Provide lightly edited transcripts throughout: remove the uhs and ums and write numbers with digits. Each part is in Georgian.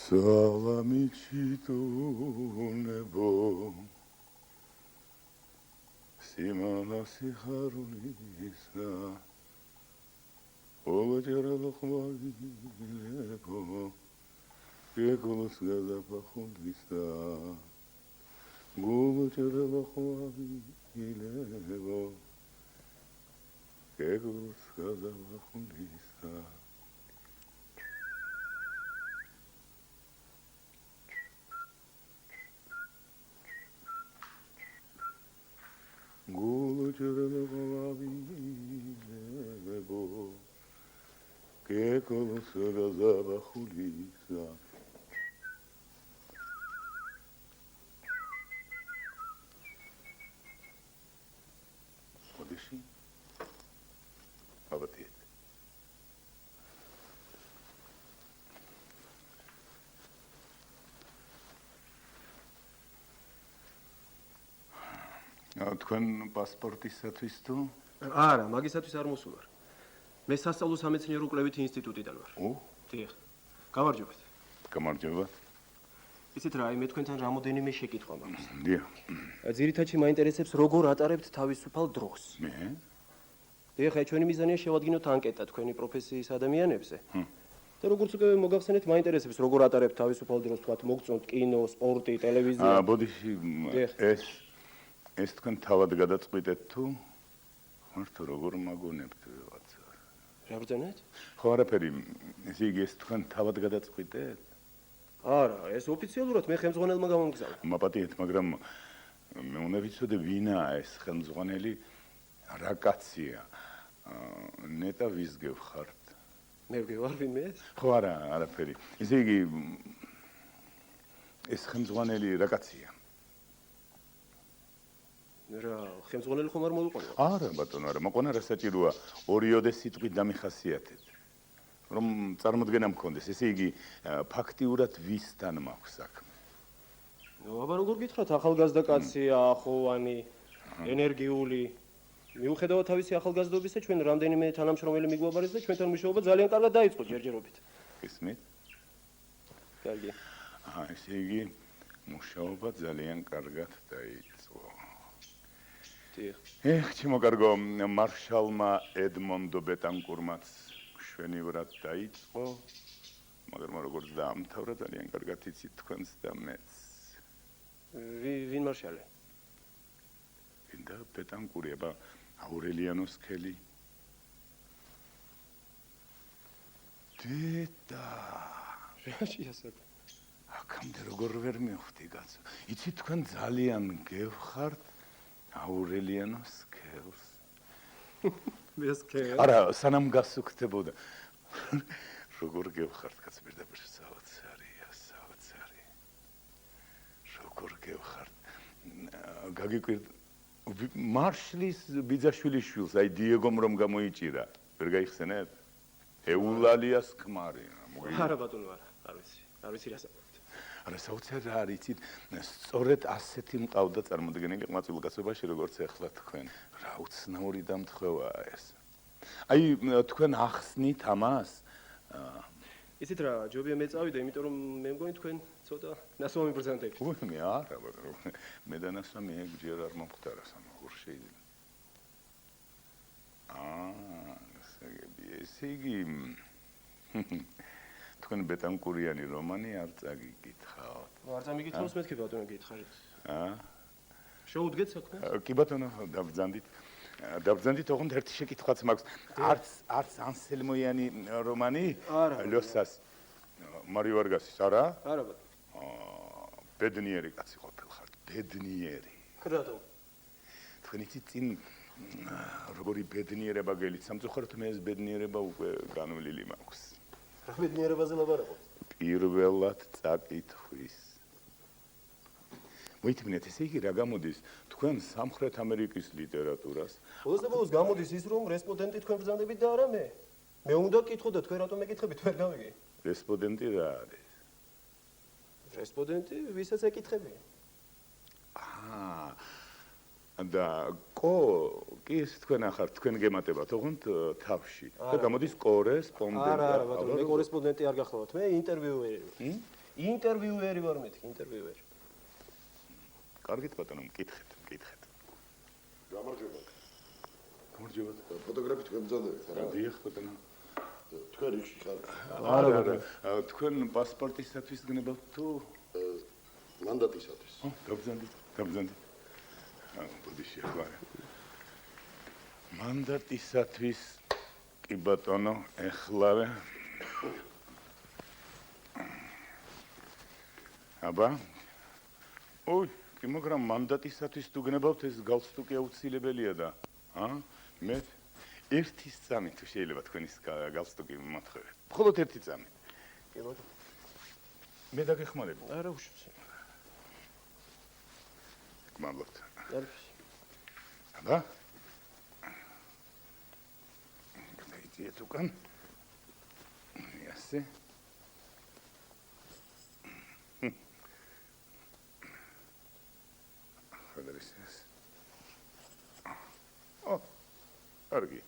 Salami nebo Simana siharulisa Olacaralı khvali nebo Kekulus gazapahulisa Gulacaralı khvali nebo Kekulus gazapahulisa Gulacaralı khvali nebo Kekulus gazapahulisa Odişi Abatiyet თქვენ პასპორტისათვის თუ? არა, მაგისათვის არ მოსულვარ. მე სასწავლო სამეცნიერო კვლევითი ინსტიტუტიდან ვარ. დიახ. გამარჯობათ. გამარჯობა. იცით რა, მე თქვენთან რამოდენიმე შეკითხვა მაქვს. დიახ. ძირითადში მაინტერესებს როგორ ატარებთ თავისუფალ დროს. მე? დიახ, ჩვენი მიზანია შევადგინოთ ანკეტა თქვენი პროფესიის ადამიანებზე. და როგორც უკვე მოგახსენეთ, მაინტერესებს როგორ ატარებთ თავისუფალ დროს, თქვათ, მოგწონთ კინო, სპორტი, ტელევიზია. ბოდიში ეს თქვენ თავად გადაწყვიტეთ თუ ხართ როგორ მაგონებთ რაღაცა? რა ბრძანეთ? ხო არაფერი, ესე იგი ეს თქვენ თავად გადაწყვიტეთ? არა, ეს ოფიციალურად მე ხელმძღვანელმა გამომგზავნა. მაპატიეთ, მაგრამ მე უნდა ვიცოდე ვინაა ეს ხელმძღვანელი, რა კაცია. ნეტა ვის გევხართ? მე ვარ ვინმე? ხო არა, არაფერი. ესე იგი ეს ხელმძღვანელი რა კაცია? რა, ხელმძღვანელი ხომ არ მოიყვანა? არა, ბატონო, არა, მოყვანა რა საჭიროა, ორიოდე სიტყვით დამიხასიათეთ. რომ წარმოდგენა მქონდეს, ესე იგი ფაქტიურად ვისთან მაქვს საქმე? აბა როგორ გითხრათ, ახალგაზრდა კაცია, ახოვანი, ენერგიული. მიუხედავად თავისი ახალგაზრდობისა, ჩვენ რამდენიმე თანამშრომელი მიგვაბარეს და ჩვენთან მუშაობა ძალიან კარგად დაიწყო ჯერჯერობით. გისმით? კარგი. ესე იგი მუშაობა ძალიან კარგად დაიწყო. დიახ, ჩემო კარგო, მარშალმა ედმონდო ბეტანკურმაც შვენივრად დაიწყო, მაგრამ როგორც დაამთავრა ძალიან კარგად იცით თქვენს და მეც. ვინ მარშალე? ვინდა ბეტანკური, აბა აურელიანოს ქელი. დედა. რაშია საქმე? აქამდე როგორ ვერ მივხვდი კაცო. იცით თქვენ ძალიან გევხართ აურელიანოს ქელს. ეს ქელი? არა, სანამ გასუქდებოდა. როგორ გევხართ კაცო, პირდაპირ საოცარია, საოცარი. როგორ გევხართ. გაგიკვირდა მარშლის ბიძაშვილის შვილს, აი დიეგომ რომ გამოიჭირა. ვერ გაიხსენეთ? ეულალიას ქმარი. არა ბატონო, არ ვიცი. არ ვიცი რა საქმეა. არა, საოცარი რა არის, იცით, სწორედ ასეთი მყავდა წარმოდგენილი ყმაწვილკაცობაში, როგორც ახლა თქვენ. რა უცნაური დამთხევაა ეს. აი, თქვენ ახსნით ამას? იცით რა, ჯობია მე წავიდე, იმიტომ რომ მე მგონი თქვენ ცოტა ნასვამი ბრძანდებით. მე არა, ბატონო. მე და ნასვამი ეგჯერ არ მომხდარა სამაღურ შეიძლება. ესე იგი თქვენ ბეტანკურიანი რომანი არ წაგიკითხავთ. არ წამიკითხავს მეთქე ბატონო გითხარით. შეუდგეთ საქმე? კი ბატონო, დაბრძანდით. დაბრძანდით, ოღონდ ერთი შეკითხვაც მაქვს. არც ანსელმოიანი რომანი? ლოსას მარიო ვარგასის, არა? არა ბატონო. ბედნიერი კაცი ყოფილხართ, ბედნიერი. რატომ? თქვენ იცით წინ როგორი ბედნიერება გელით, სამწუხაროდ მე ეს ბედნიერება უკვე განვლილი მაქვს. რა ბედნიერებაზე ლაპარაკობთ? პირველად წაკითხვის. მოითმინეთ, ესე იგი რა გამოდის თქვენ სამხრეთ ამერიკის ლიტერატურას? ბოლოს და ბოლოს გამოდის ის, რომ რესპონდენტი თქვენ ბრძანდებით და არა მე. მე უნდა გკითხო და თქვენ რატომ მეკითხებით, ვერ გავიგე. რესპონდენტი რა არის? რესპონდენტი, ვისაც ეკითხები. და კი ეს თქვენ ახართ, თქვენ გემატებათ, ოღონდ თავში. და გამოდის კორესპონდენტი. არა, ბატონო, მე კორესპონდენტი არ გახლავთ, მე ინტერვიუერი. ინტერვიუერი ვარ მეთქი, ინტერვიუერი. კარგით ბატონო, მკითხეთ. გამარჯობა. გამარჯობა. ფოტოგრაფი თქვენ ბრძანდებით, რა? დიახ ბატონო. თქვენ რიგში ხართ? არა. თქვენ პასპორტისათვის გნებავთ თუ მანდატისათვის. დაბრძანდით. ბოდიში ახლა. მანდატისათვის კი ბატონო, ეხლავე. აბა. ოი, კი მაგრამ მანდატისათვის თუ გნებავთ ეს გალსტუკი აუცილებელია და, მე 1 წამი თუ შეიძლება თქვენის გალსტუკი მომთხოვეთ. მხოლოდ 1 წამი. კი ბატონო. მე დაგეხმარებ. არა უშავს. გმადლობთ. არის. აბა. დაიძიეთ უკან. ასე. ხადრისეს. კარგი.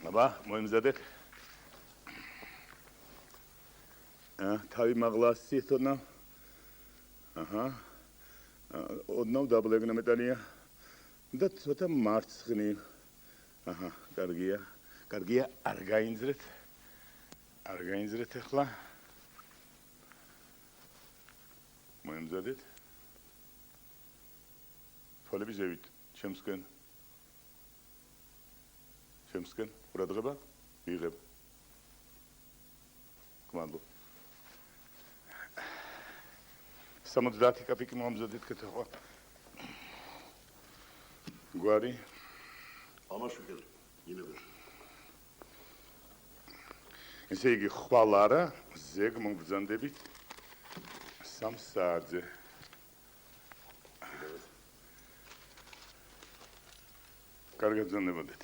აბა, მოიმზადეთ. თავი მაღლა სიტონა. ოდნავ დაბლეგნა მეტალია და ცოტა მარცხნივ. კარგია. არ გაინძრეთ. ახლა. მოიმზადეთ. თვალები ზევით, ჩემსკენ. ყურადღება, იღებ. გმადლობ. 70 კაპიკი მომზადეთ კეთება. გვარი, ამაშვილი, ინებე. ესე იგი ხვალ არა, ზეგ მომბრძანდებით 3 საათზე. კარგად ბრძანდებოდეთ.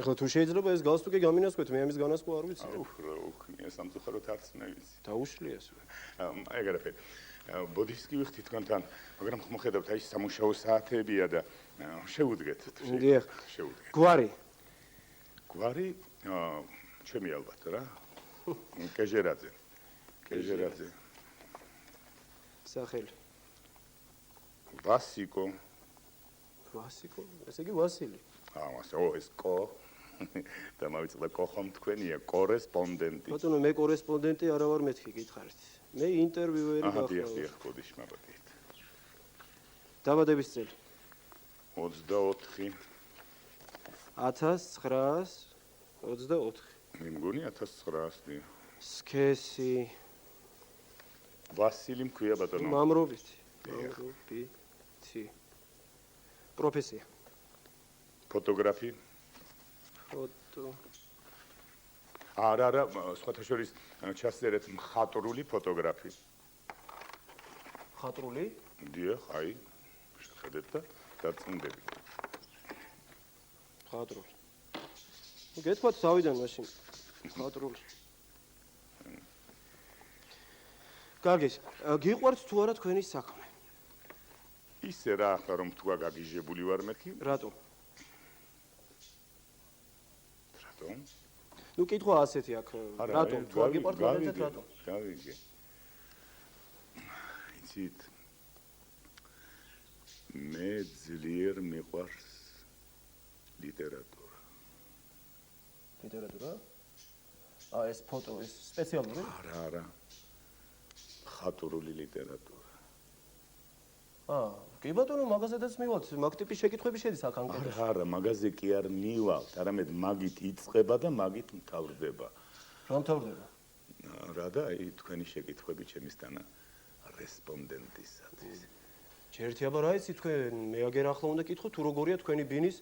ეხლა თუ შეიძლება ეს გალსტუკი გამინასკვეთ, მე ამის განასკვა არ ვიცი. რა უქნია სამწუხაროდ არც მე ვიცი. დაუშლია ეს. ეგ არაფერი. ბოდისკი ვიხდი თქვენთან, მაგრამ მოხედავთ, აი სამუშაო საათებია და შევუდგეთ. დიახ. გვარი. ჩემი ალბათ რა. კეჟერაძე. სახელი. ვასიკო. ესე იგი ვასილი. ეს კო. და მოვიწყდა კო ხომ თქვენია კორესპონდენტი. ბატონო, მე კორესპონდენტი არა ვარ მეთქი, გითხარით. მე ინტერვიუერი ვარ. დიახ, ბოდიში მაბადეთ. დაბადების წელი. 24. 1924. მე მგონი 1900-ი. სქესი. ვასილი მქვია ბატონო. მამრობითი. პროფესია. ფოტოგრაფი? ფოტო. არა, სხვათა შორის ჩასწერეთ მხატვრული ფოტოგრაფი. მხატვრული? დიახ, აი, შეხედეთ და დაწუნდებით. მხატვრული. გეთქვათ თავიდან მაშინ. მხატვრული. კარგი, გიყვართ თუ არა თქვენი საქმე? ისე რა ახლა რომ თქვა გაგიჟებული ვარ მეთქი? რატომ? რატომ? ნუ კითხვა ასეთი აქ, რატომ? თუ არ გიყვართ მაგალითად რატომ? გავიგე. იცით მე ძლიერ მიყვარს ლიტერატურა. ლიტერატურა? ეს ფოტო, ეს სპეციალური? არა. ხატურული ლიტერატურა. კი ბატონო, მაგაზედაც მივალთ, მაგ ტიპის შეკითხვები შედის აქ ანკეტაში. არა, მაგაზე კი არ მივალთ, არამედ მაგით იწყება და მაგით მთავრდება. რა მთავრდება? რა და აი თქვენი შეკითხვები ჩემისთანა რესპონდენტისათვის. ჯერთი აბა რა იცი თქვენ, მე აგერ ახლა უნდა კითხო თუ როგორია თქვენი ბინის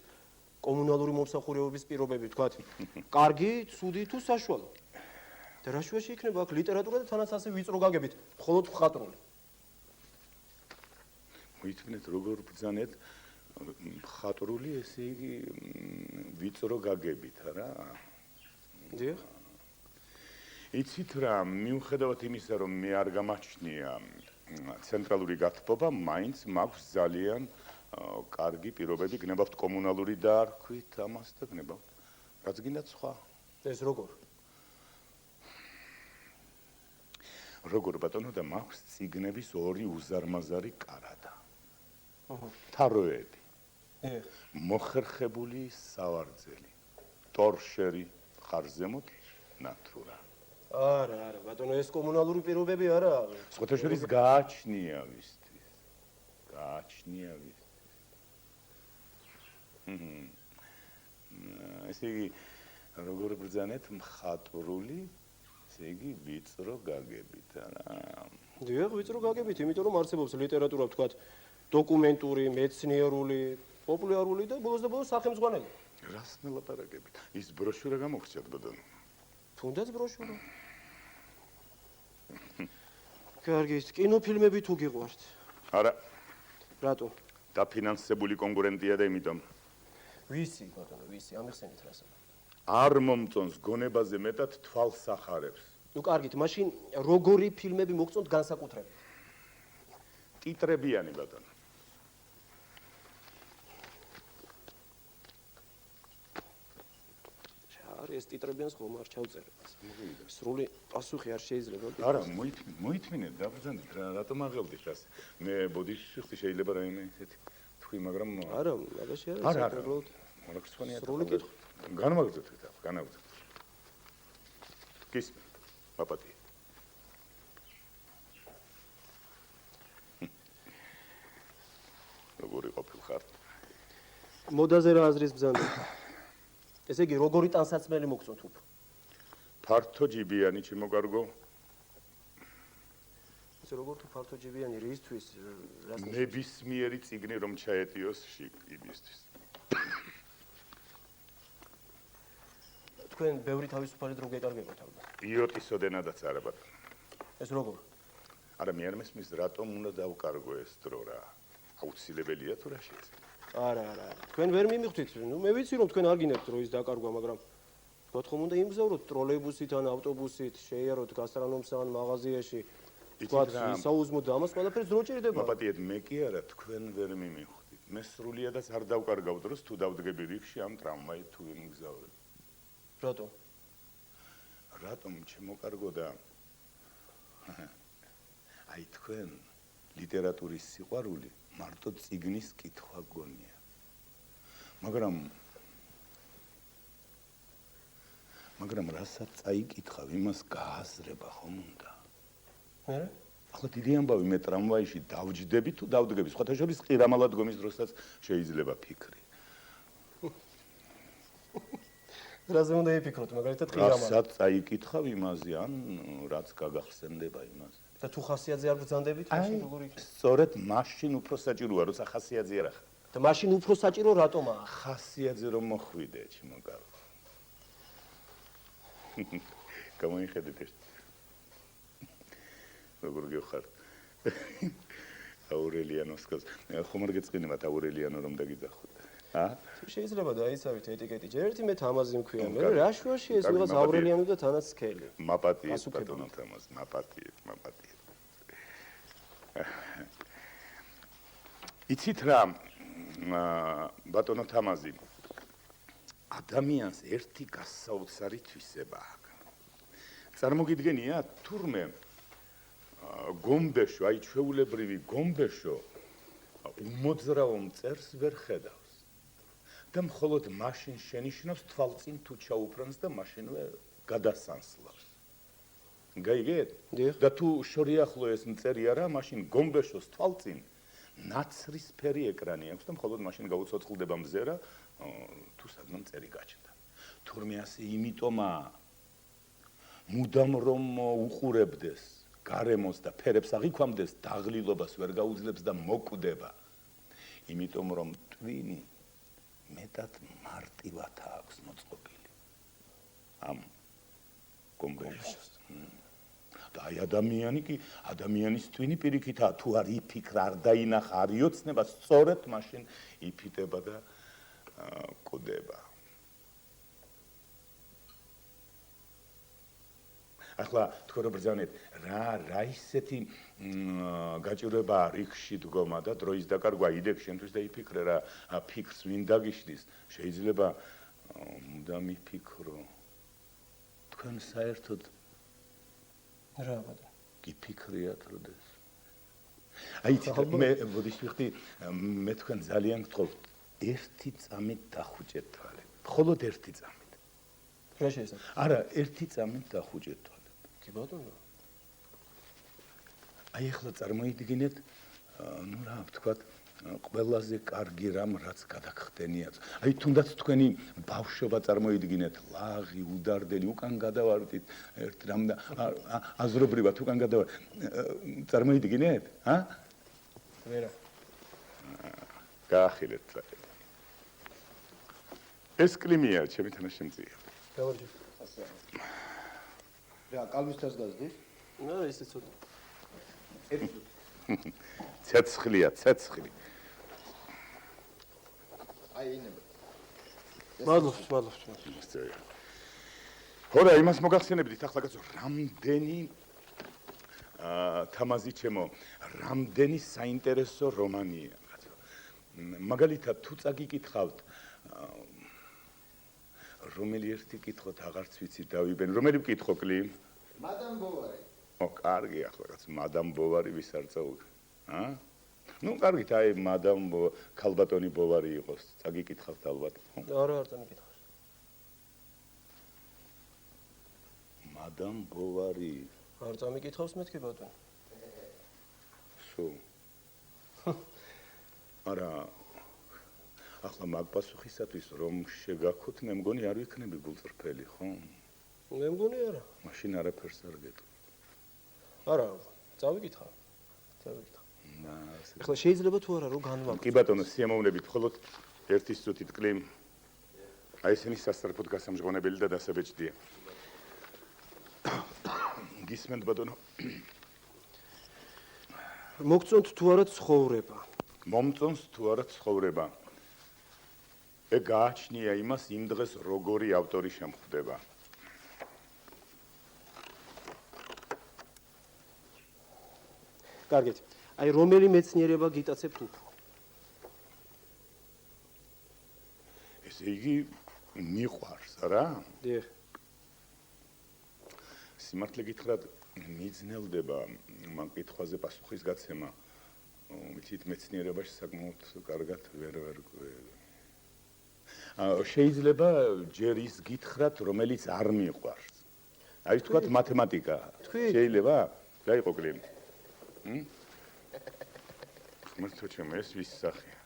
კომუნალური მომსახურებების პირობები, თქვათ, კარგი, ცუდი თუ საშუალო? და რა შუაში იქნება აქ ლიტერატურა და თანაც ასე ვიწრო გაგებით, მხოლოდ მხატვრული. მოითმინეთ როგორ ბრძანეთ მხატვრული, ესე იგი ვიწრო გაგებით რა. დიახ. იცით რა, მიუხედავად იმისა, რომ მე არ გამაჩნია ცენტრალური გათბობა, მაინც მაქვს ძალიან კარგი პირობები, გნებავთ კომუნალური დარქვით ამას და გნებავთ. რაც გინდათ სხვა? ეს როგორ? როგორ ბატონო და მაქვს ციგნების ორი უზარმაზარი კარადა. თაროები. მოხერხებული სავარძელი. ტორშერი ხარზემოთ ნათურა. არა, ბატონო, ეს კომუნალური პირობები არა. სხვათა შორის გააჩნია ვისთვის. გააჩნია ვისთვის. ესე იგი, როგორ ბრძანეთ მხატვრული, ესე იგი ვიწრო გაგებით, არა? დიახ, ვიწრო გაგებით, იმიტომ რომ არსებობს ლიტერატურა, ვთქვათ, დოკუმენტური, მეცნიერული, პოპულარული და ბოლოს და ბოლოს სახელმძღვანელი. რას მელაპარაკებით? ის ბროშურა გამოგრჩათ, ბატონო. თუნდაც ბროშურა. კარგი, კინოფილმები თუ გიყვართ? არა, რატო? დაფინანსებული კონკურენტია და იმიტომ ვისი, ბატონო, ვისი, ამიხსენეთ რას? არ მომწონს გონებაზე მეტად თვალს ახარებს. ნუ კარგით, მაშინ როგორი ფილმები მოგწონთ განსაკუთრებით? ტიტრებიანი, ბატონო. არის ეს ტიტრებიანს ხომ არ ჩავწერე. სრული პასუხი არ შეიძლება. არა, მოითმინეთ, დაბრძანეთ, რატომ აღელდით რას? მე ბოდიში შეიძლება რაიმე ესეთი თქვი, მაგრამ არა, მაგაში არის. არა, რა გწონია? სრული კითხვა. განმაგრძოთ, განაგრძოთ. გისმენთ, პაპატი. როგორი ყოფილხარ? მოდაზე რა აზრის ბრძანდა? ესე იგი, როგორი ტანსაცმელი მოგწონთ უფრო? ფართო ჯიბიანი ჩიმოკარგო. ეს როგორ თუ ფართო ჯიბიანი რისთვის? რას ნებისმიერი წიგნი რომ ჩაეტიოს იმისთვის. თქვენ ბევრი თავისუფალი დრო გეკარგებათ ალბათ. იოტისოდენადაც არა ბატონო. ეს როგორ? არა, მე არ მესმის რატომ უნდა დავკარგო ეს დრო რა. აუცილებელია თუ რა შეიძლება. არა. თქვენ ვერ მიმიხვდით. ნუ მე ვიცი რომ თქვენ არ გინებთ დროის დაკარგვა, მაგრამ თქვათ ხომ უნდა იმგზავროთ ტროლეიბუსით ან ავტობუსით, შეიაროთ გასტრონომს ან მაღაზიაში. თქვათ საუზმო და ამას ყველაფერს დრო ჭირდება. მაპატიეთ, მე კი არა, თქვენ ვერ მიმიხვდით. მე სრულიადაც არ დავკარგავ დროს თუ დავდგები რიგში ამ ტრამვაით თუ იმგზავრებ. რატო? რატომ შემოკარგო და აი თქვენ ლიტერატურის სიყვარული მარტო წიგნის კითხვა გონია. მაგრამ რასაც წაიკითხავ, იმას გააზრება ხომ უნდა. მე? ახლა დიდი ამბავი მე ტრამვაიში დავჯდები თუ დავდგები, სხვათა შორის ყირამალად გომის დროსაც შეიძლება ფიქრი. რაზე უნდა იფიქროთ, მაგალითად ყირამალად. რასაც წაიკითხავ იმაზე ან რაც გაგახსენდება იმაზე. და თუ ხასიათზე არ ბრძანდებით, მაშინ როგორ იქნება? სწორედ მაშინ უფრო საჭიროა, როცა ხასიათზე არ ახარ. და მაშინ უფრო საჭირო რატომაა? ხასიათზე რომ მოხვიდე, ჩიმოკარგო. გამოიხედეთ ეს. როგორ გიხართ? აურელიანოსკას. ხომ არ გეწყინებათ აურელიანო რომ დაგიძახოთ? შეიძლება დაიცავით ეტიკეტი. ჯერ ერთი მე თამაზი მქვია, მე რა შუაში ეს ვიღაც აურელიანო და თანაც სქელი. მაპატიეთ ბატონო თამაზ, მაპატიეთ. იცით რა, ბატონო თამაზი, ადამიანს ერთი გასაოცარი თვისება აქვს. წარმოგიდგენია, თურმე გომბეშო, აი ჩვეულებრივი გომბეშო უმოძრავ მწერს ვერ ხედავს. და მხოლოდ მაშინ შენიშნავს თვალწინ თუ ჩაუფრანს და მაშინვე გადასანსლავს. გაიგეთ? და თუ შორიახლო ეს მწერი არა, მაშინ გომბეშოს თვალწინ ნაცრისფერი ეკრანი აქვს და მხოლოდ მაშინ გაუცოცხლდება მზერა, თუ სადმე მწერი გაჩნდა. თურმე ასე იმიტომა მუდამ რომ უყურებდეს გარემოს და ფერებს აღიქვამდეს, დაღლილობას ვერ გაუძლებს და მოკვდება. იმიტომ რომ ტვინი მეტად მარტივად აქვს მოწყობილი. ამ გომბეშოს. და აი ადამიანი კი, ადამიანის ტვინი პირიქითაა, თუ არ იფიქრა, არ დაინახა, არ იოცნება, სწორედ მაშინ იფიტება და კვდება. ახლა თქვენ რო ბრძანეთ, რა ისეთი გაჭირვებაა რიგში დგომა და დროის დაკარგვა იდექ შენთვის და იფიქრე რა ფიქრს ვინ დაგიშლის, შეიძლება მუდამ იფიქრო. თქვენ საერთოდ რა ბატონო? გიფიქრიათ როდეს? აი მე ბოდიშ ვიხდი მე თქვენ ძალიან გთხოვთ ერთი წამით დახუჭეთ თვალები. მხოლოდ ერთი წამით. რა შეიძლება? არა, ერთი წამით დახუჭეთ თვალები. კი ბატონო. აი ახლა წარმოიდგინეთ, ну რა ვთქვათ, ყველაზე კარგი რამ რაც გადაგხდენიათ. აი თუნდაც თქვენი ბავშვობა წარმოიდგინეთ, ლაღი, უდარდელი, უკან გადავარდით ერთ რამ და აზრობრივად უკან გადავარდით. წარმოიდგინეთ, ვერა. გაახილეთ. ეს კლიმია, ჩემი თანაშემწია. გავარჯი. რა, კალმისთას გაზდი? რა, ისე ცოტა. ცეცხლია, ცეცხლი. აი ინება. მადლობს. ხოდა იმას მოგახსენებდით ახლა კაცო, რამდენი თამაზი ჩემო, რამდენი საინტერესო რომანია, კაცო. მაგალითად თუ წაგიკითხავთ რომელი ერთი კითხოთ აღარც ვიცი დავიბენ, რომელი ვკითხო კლიმ? მადამ ბოვარი. კარგი ახლა კაცო, მადამ ბოვარი ვის არ წაუგ? ну კარგით, აი მადამ ქალბატონი ბოვარი იყოს, წაგიკითხავთ ალბათ. არა, არ წამიკითხავს. მადამ ბოვარი. არ წამიკითხავს მეთქი ბატონო. სულ. არა. ახლა მაგ პასუხისათვის რომ შეგაქოთ, მე მგონი არ ვიქნები გულწრფელი, ხო? მე მგონი არა. მაშინ არაფერს არ გეტყვი. არა, წავიკითხავ. ახლა შეიძლება თუ არა რომ განვაგრძო. კი ბატონო, სიამოვნებით, მხოლოდ ერთი სწუთით კლიმ. აი ესენი სასწრაფოდ გასამჟღავნებელი და დასაბეჭდია. გისმენთ ბატონო? მოგწონთ თუ არა ცხოვრება? მომწონს თუ არა ცხოვრება? ეგ გააჩნია იმას იმ დღეს როგორი ავტორი შემხვდება. კარგით. აი რომელი მეცნიერება გიტაცებთ უფრო? ესე იგი მიყვარს რა? დიახ. სიმართლე გითხრათ, მიძნელდება მან კითხვაზე პასუხის გაცემა. მითით მეცნიერებაში საკმაოდ კარგად ვერ გვხვდება. შეიძლება ჯერ ის გითხრათ, რომელიც არ მიყვარს. აი თქვათ მათემატიკა. შეიძლება? დაიყო კლიმ. ხმერთო ჩემო, ეს ვის სახეა?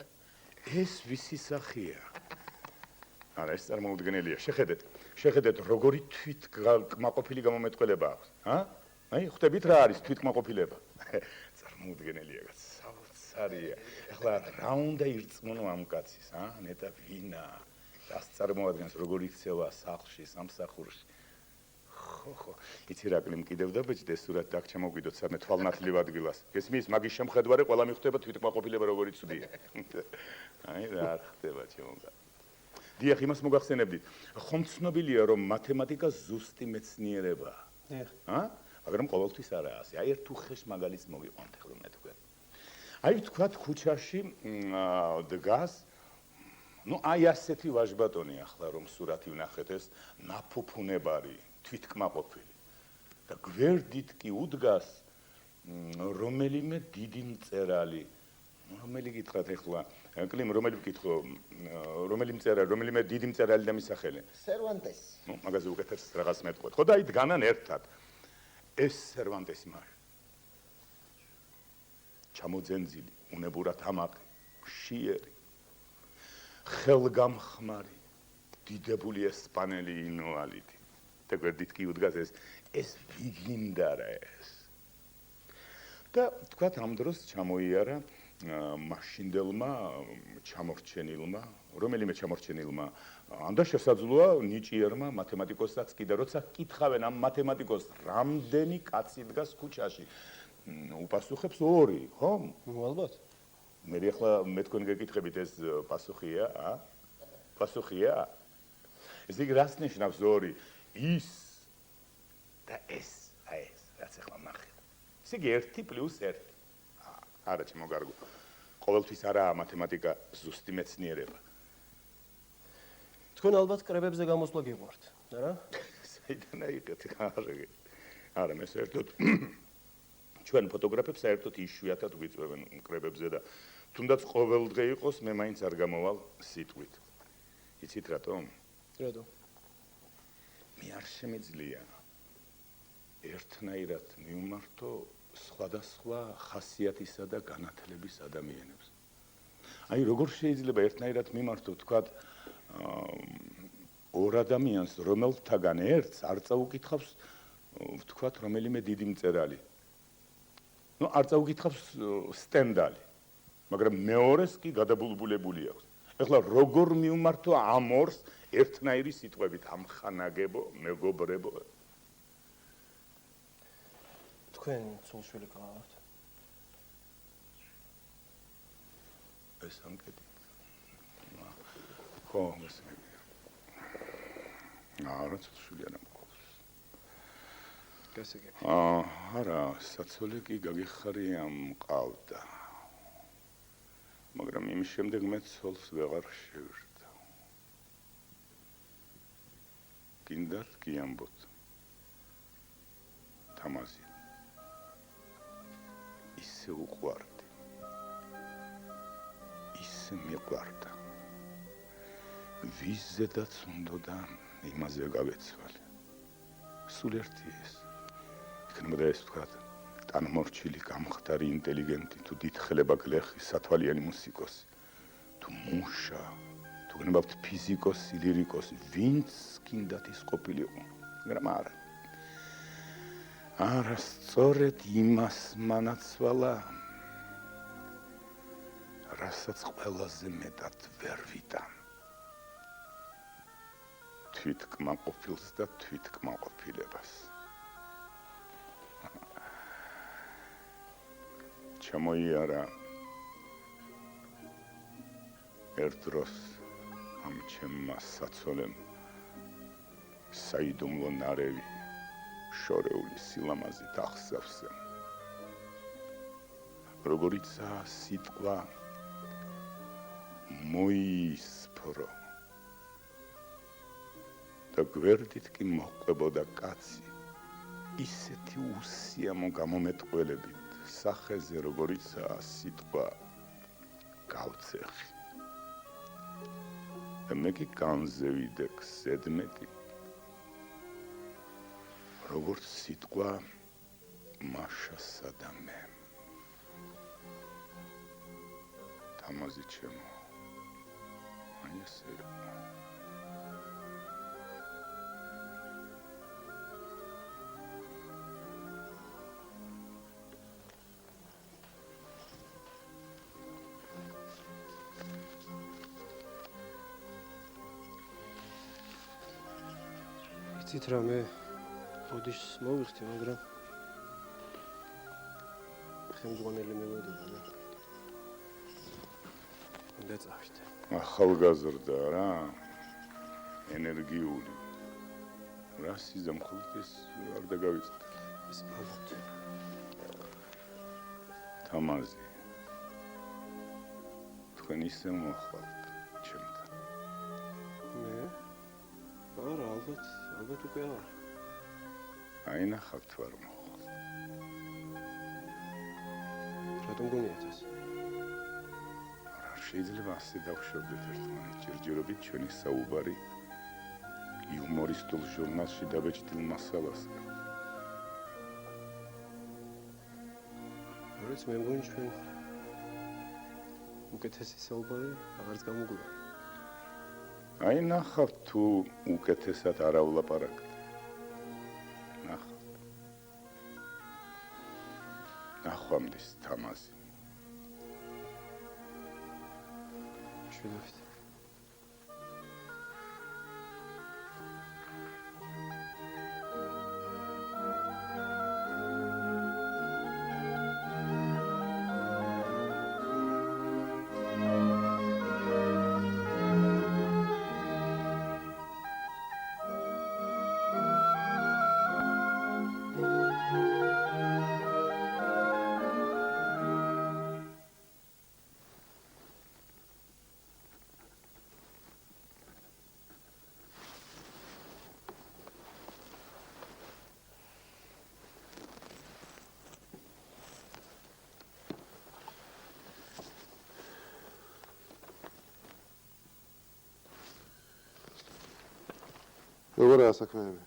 ეს ვისი სახეა? არა, ეს წარმოუდგენელია. შეხედეთ, როგორი თვითკმაყოფილი გამომეტყველება აქვს, აი, ხვდებით რა არის თვითკმაყოფილება? წარმოუდგენელია, საოცარია. ახლა რა უნდა ირწმუნო ამ კაცის, ნეტა ვინა? რას წარმოადგენს, როგორ იქცევა სახლში, სამსახურში? ხო, იცი რა კლიმ კიდევ დაბეჭდეს სურათ და აქ ჩამოვიდოთ სამე თვალნათლივ ადგილას. გესმის, მაგის შემხედვარე ყველა მიხვდება თვითკმაყოფილება როგორი ცუდია. აი რა ხდება ჩემო. დიახ, იმას მოგახსენებდით. ხომ ცნობილია რომ მათემატიკა ზუსტი მეცნიერებაა. დიახ. მაგრამ ყოველთვის არაა ასე. აი ერთ უხეშ მაგალითს მოგიყვანთ ახლა მე თქვენ. აი ვთქვათ ქუჩაში დგას ну აი ასეთი ვაჟბატონი ახლა რომ სურათი ვნახეთ ეს ნაფუფუნებარი თვითკმაყოფილი და გვერდით კი უდგას რომელიმე დიდი მწერალი რომელი გითხრათ ახლა კლიმ რომელი ვკითხო რომელი მწერალი რომელიმე დიდი მწერალი და მის სახელი სერვანტესი ну მაგაზე უკეთეს რაღაც მეტყვეთ ხო და აი დგანან ერთად ეს სერვანტესი მარი ჩამოძენძილი უნებურად ამაყი შიერი ხელგამხმარი დიდებული ესპანელი ინვალიდი და გვერდით კი უდგას ეს ვიგინდა რა ეს და თქვათ ამ დროს ჩამოიარა მაშინდელმა ჩამორჩენილმა რომელიმე ჩამორჩენილმა ამდე შესაძლოა ნიჭიერმა მათემატიკოსსაც კი და როცა კითხავენ ამ მათემატიკოსს რამდენი კაცი დგას ქუჩაში უპასუხებს ორი ხო ალბათ მე ახლა მე თქვენ გეკითხებით ეს პასუხია პასუხია ეს იგი რას ნიშნავს ორი ის და ეს აი ეს რაც ახლა ნახეთ ეს იგი 1 + 1 არა ჩემო კარგო ყოველთვის არაა მათემატიკა ზუსტი მეცნიერება თქვენ ალბათ კრებებზე გამოსვლა გიყვართ არა საიდან აიღეთ არა მე საერთოდ ჩვენ ფოტოგრაფებს საერთოდ იშვიათად გვიწვევენ კრებებზე და თუნდაც ყოველდღე იყოს, მე მაინც არ გამოვალ სიტყვით. იცით რატომ? რატო? მე არ შემიძლია ერთნაირად მივმართო სხვადასხვა ხასიათისა და განათლების ადამიანებს. აი როგორ შეიძლება ერთნაირად მიმართო, თქვათ, ორ ადამიანს, რომელთაგან ერთს არ წაუკითხავს, ვთქვათ, რომელიმე დიდი მწერალი. ნუ არ წაუკითხავს სტენდალი, მაგრამ მეორეს კი გადაბულბულებული აქვს. ეხლა როგორ მივმართო ამ ორს ერთნაირი სიტყვებით, ამხანაგებო, მეგობრებო? თქვენ ცოლ-შვილი გყავთ? ეს ამკეთი. ხო, მესმე. არა, ცოლ-შვილი არ მყავს. გასაგები. არა, საცოლე კი გაგიხარია მყავდა. მაგრამ იმის შემდეგ მე ცოლს ვეღარ შევირდა. გინდათ გიამბოთ. თამაზი. ისე უყვარდი. ისე მიყვარდა. ვიზედაც უნდა იმაზე გავეცვალე. სულ ერთი ეს. იქნებოდა ეს ვთქვათ, ტანმორჩილი, გამხდარი, ინტელიგენტი, თუ დიდხლება გლეხი, სათვალიანი მუსიკოსი, თუ მუშა, თუ გნებავთ ფიზიკოსი, ლირიკოსი, ვინც გინდათ ის ყოფილიყო, მაგრამ არა. არა, სწორედ იმას მანაცვალა, რასაც ყველაზე მეტად ვერ ვიტან. თვითკმაყოფილს და თვითკმაყოფილებას. ჩამოიარა ერთ დროს ამ ჩემმა საცოლემ საიდუმლო ნარევი შორეული სილამაზით ახსავსე. როგორიცაა სიტყვა მოისფრო და გვერდით კი მოჰყვებოდა კაცი ისეთი უსიამო გამომეტყველებით სახეზე, როგორიცაა სიტყვა გავცეხი. და მე კი განზევიდე გზედმეტი, როგორც სიტყვა მაშასა და მე. თამაზი ჩემო, აი ესე. იცით რა, მე ოდიშს მოვიხდი, მაგრამ ხელმძღვანელი მეგოდება. უნდა წავიდე. ახალგაზრდა რა, ენერგიული. რა სიზამხოლოდ ეს არ დაგავიწყდა. ეს ალბათ. თამაზი. თქვენ ისე მოხვალთ ჩემთან. მე? არა, ალბათ უკვე არა. აი ნახავთ ვარ მოხვალ. რატომ გონიათ ეს? არ შეიძლება ასე დავშორდეთ ერთმანეთს. ჯერჯერობით ჩვენი საუბარი იუმორისტულ ჟურნალში დაბეჭდილ მასალას. როც მე მგონი ჩვენ უკეთესი საუბარი აღარც გამოგვივა. აი ნახავთ თუ უკეთესად არ ავლაპარაკთ. ნახავთ. ნახვამდის თამაზი. შევიდეთ. როგორაა საქმეები?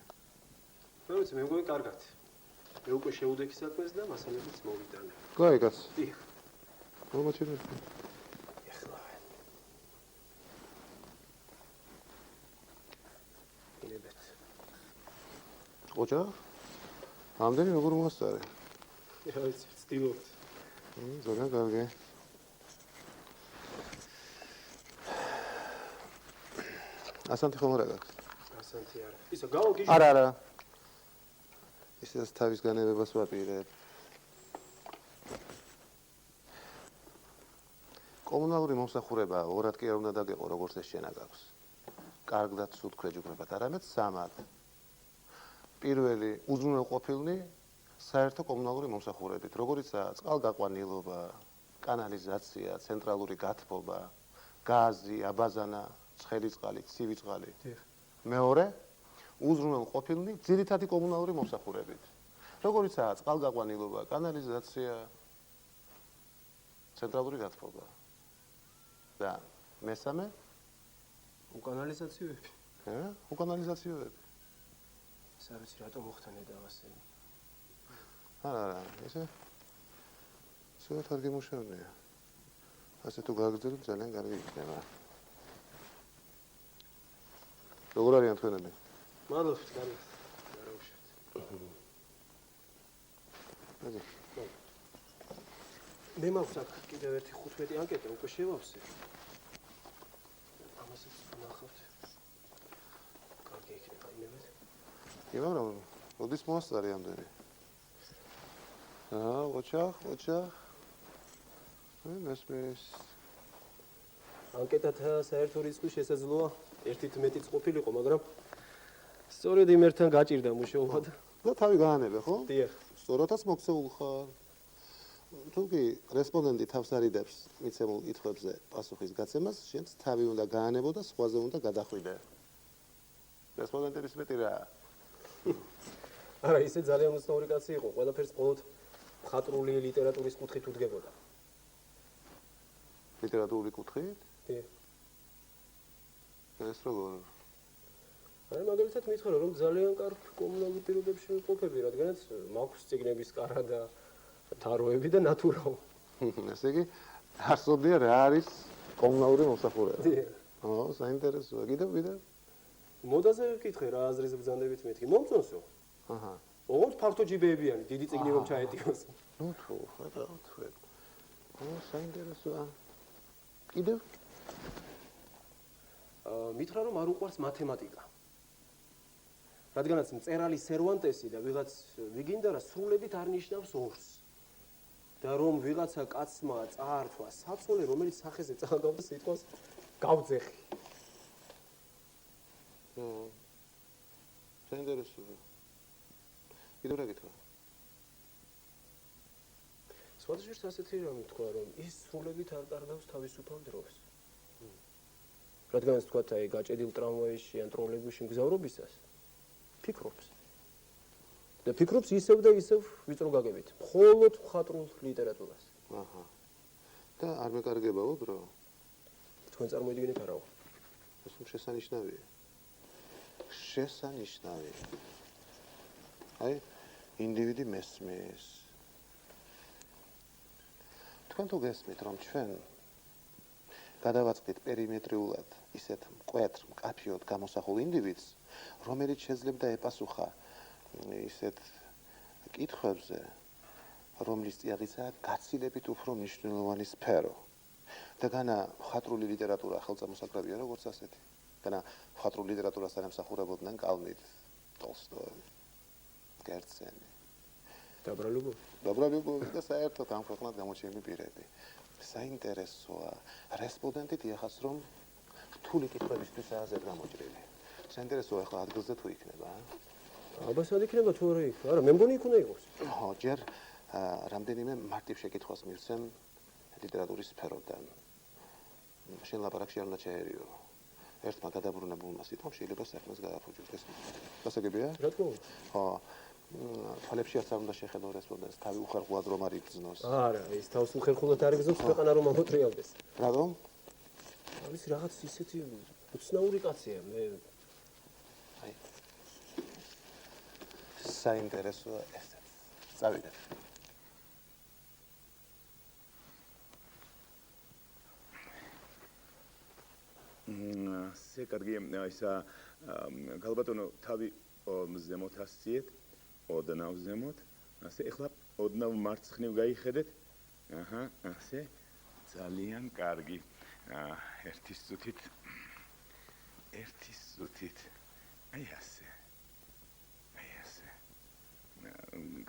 მე ვიცი, მე მგონი კარგად. მე უკვე შევუდექი საქმეს და მასალებიც მოვიტანე. კაი, კაც. დიახ. მომაჩერე. ეხლა. ინებეთ. ოჯახ? ამდენი როგორ მოასწარე? რა ვიცი, ვცდილობთ. ძალიან კარგი. ასანთი ხომ არა გაქვს? ასანთი არა. ისა გავა გიჟი. არა. ისედაც თავის განებებას ვაპირებ. კომუნალური მომსახურება ორად კი არ უნდა დაგეყო, როგორც ეს შენა გაქვს. კარგად სულ ქვეჯგვრებად, არამედ სამად. პირველი უზრუნველყოფილნი საერთო კომუნალური მომსახურებით, როგორიცაა წყალგაყვანილობა, კანალიზაცია, ცენტრალური გათბობა, გაზი, აბაზანა, ცხელი წყალი, ცივი წყალი. მეორე უზრუნველყოფილნი ძირითადი კომუნალური მომსახურებით, როგორიცაა წყალგაყვანილობა, კანალიზაცია, ცენტრალური გათბობა. და მესამე უკანალიზაციოები. უკანალიზაციოები. ეს არის რატომ მოხდანე და ასე. არა, ესე ცოტა გიმუშავნია. ასე თუ გაგრძელოთ ძალიან კარგი იქნება. როგორ არიან თქვენები? მადლობთ, კარგად. არა უშავთ. ადი. მე მაქვს აქ კიდევ ერთი 15 ანკეტა, უკვე შევავსე. ამასაც ვნახავთ. კარგი იქნება, ინებეთ. კი, მაგრამ როდის მოასწარე ამდენი? ოჯახ. მესმის. ანკეტათა საერთო რიცხვი შესაძლოა 1-11 ყოფილიყო, მაგრამ სწორედ იმერთან გაჭირდა მუშაობა და და თავი გაანებე, ხო? დიახ. სწორადაც მოქცეულ ხარ. თუ კი რესპონდენტი თავს არიდებს მიცემულ კითხვებზე პასუხის გაცემას, შენც თავი უნდა გაანებო და სხვაზე უნდა გადახვიდე. რესპონდენტების მეტი რა? არა, ისე ძალიან უცნაური კაცი იყო, ყველაფერს მხოლოდ მხატვრული ლიტერატურის კუთხით უდგებოდა. ლიტერატურული კუთხით? დიახ. ეს როგორ? აი, მაგალითად მითხრა, რომ ძალიან კარგ კომუნალურ პირობებში ვიყოფები, რადგანაც მაქვს წიგნების კარა და თაროები და ნატურაო. ესე იგი, არსებია რა არის კომუნალური მომსახურება. დიახ. საინტერესოა. კიდევ? მოდაზე ვკითხე რა აზრის ბრძანდებით მეთქი. მომწონსო. აჰა. ოღონდ ფართო ჯიბეებიანი, დიდი წიგნი რომ ჩაეტიოს. ნუ თუ, ხედავთ. საინტერესოა. კიდევ? მითხრა, რომ არ უყვარს მათემატიკა. რადგანაც მწერალი სერვანტესი და ვიღაც ვიგინდარა სრულებით არ ნიშნავს ორს. და რომ ვიღაცა კაცმა წაართვა საწოლე, რომელიც სახეზე წააგავდა სიტყვას გავძეხი. საინტერესოა. კიდევ რა გითხრა? სხვადასხვაჟერს ასეთი რამე თქვა, რომ ის სრულებით არ კარგავს თავისუფალ დროს. რადგანაც თქვა, აი გაჭედილ ტრამვაიში ან ტროლეიბუსში მგზავრობისას ფიქრობს. და ფიქრობს ისევ და ისევ ვიწრო გაგებით. მხოლოდ მხატვრულ ლიტერატურას. აჰა. და არ მეკარგებაო დრო? თქვენ წარმოიდგინეთ არაო. ეს შესანიშნავია. შესანიშნავია. აი, ინდივიდი მესმის. თქვენ თუ გესმით, რომ ჩვენ გადავაწყდით პერიმეტრიულად ისეთ მკვეთრ, მკაფიოდ გამოსახულ ინდივიდს, რომელიც შეძლებდა ეპასუხა ისეთ კითხვებზე, რომლის წიაღისაა გაცილებით უფრო მნიშვნელოვანი სფერო. და განა მხატვრული ლიტერატურა ხელწამოსაგრებია როგორც ასეთი. განა მხატვრულ ლიტერატურასთან ემსახურებოდნენ კალმით, ტოლსტოი, გერცენი. დაბრალობები და საერთოდ ამ ქვეყნად გამოჩენილი პირები. საინტერესოა, რესპონდენტი დიახას რომ რთული კითხვებისთვისაა ზედ გამოჭრილი. საინტერესოა ახლა ადგილზე თუ იქნება, აბასად იქნება თუ არა იქ? არა, მე მგონი იქ უნდა იყოს. ჯერ რამდენიმე მარტივ შეკითხვას მივცემ ლიტერატურის სფეროდან. შენ ლაპარაკში არ უნდა ჩაერიო. ერთმა გადაბრუნებულმა სიტყვამ შეიძლება საქმეს გადაფუჭოს. ეს გასაგებია? რა თქმა უნდა. ხო. თვალებში არც არ უნდა შეხედო რესპონდენტს, თავი უხერხულად რომ არ იგრძნოს. არა, ის თავს უხერხულად არ იგრძნობს, ქვეყანა რომ ამოტრიალდეს. რატომ? არის რაღაც ისეთი უცნაური კაცია, მე აი, საინტერესოა ესეც. წავიდეთ. ასე კარგი ისა გალბატონო თავი ზემოთ ასწიეთ ოდნავ ზემოთ ასე ეხლა ოდნავ მარცხნივ გაიხედეთ აჰა ასე ძალიან კარგი ერთი წუთით აი ასე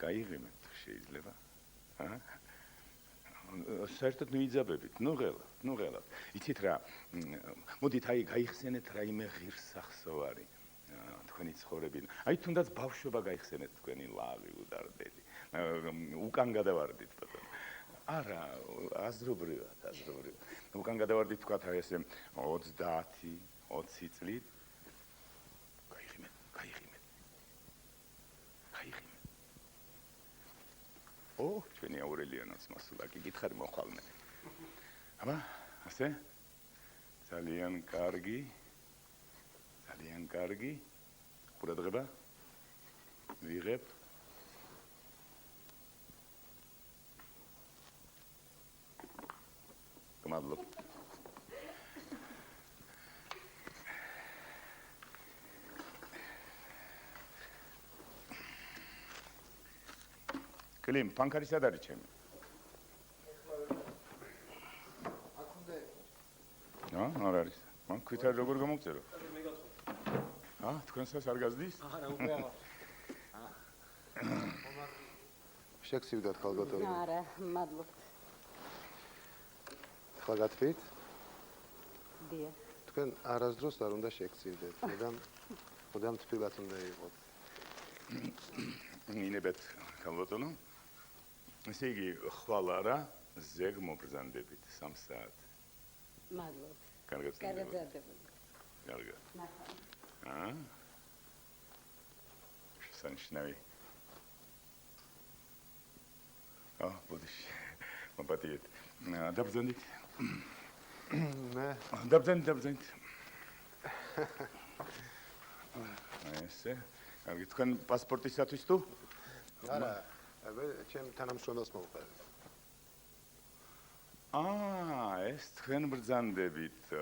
გაიღიმეთ თუ შეიძლება აჰა საერთოდ მიიძაბებით, ნუ ღელავ. იცით რა, მოდით აი გაიხსენეთ რაიმე ღირსახსოვარი თქვენი ცხოვრებიდან. აი თუნდაც ბავშვობა გაიხსენეთ თქვენი ლავი, უდარდელი. უკან გადავარდით ბატონო. არა, აზრობრივად. უკან გადავარდით თქვათ აი ესე 30-20 წლით. გაიღიმეთ. ჩვენი აურელიანოც მასულა კი გითხარი მოხვალმე. აბა, ასე? ძალიან კარგი. ყურადღება. ვიღებ. გმადლობ. კლიმ, ფანქარი სად არის ჩემი? აქ უნდა რა არის? მან ქვითარი როგორ გამოგწერო? თქვენსაც არ გაზდის? არა, უკვე აღარ. შეგსივდათ ხალბატონო. არა, მადლობთ. ხლა გათვლით? დიახ. თქვენ არასდროს არ უნდა შეგსივდეთ, მოდამ თბილად უნდა იყოთ. ინებეთ ხალბატონო. ესე იგი ხვალ არა ზეგ მობრძანდებით 3 საათი. მადლობთ. კარგად გადაძარდებული. კარგად. ნახავ. შესანიშნავი. ბოდიში. მოპატიეთ. დაბრძანდით. მე დაბრძანდით. ესე. კარგი, თქვენ პასპორტისათვის თუ? არა, ჩემ თანამშრომელს მოვყევი. ეს თქვენ ბრძანდებით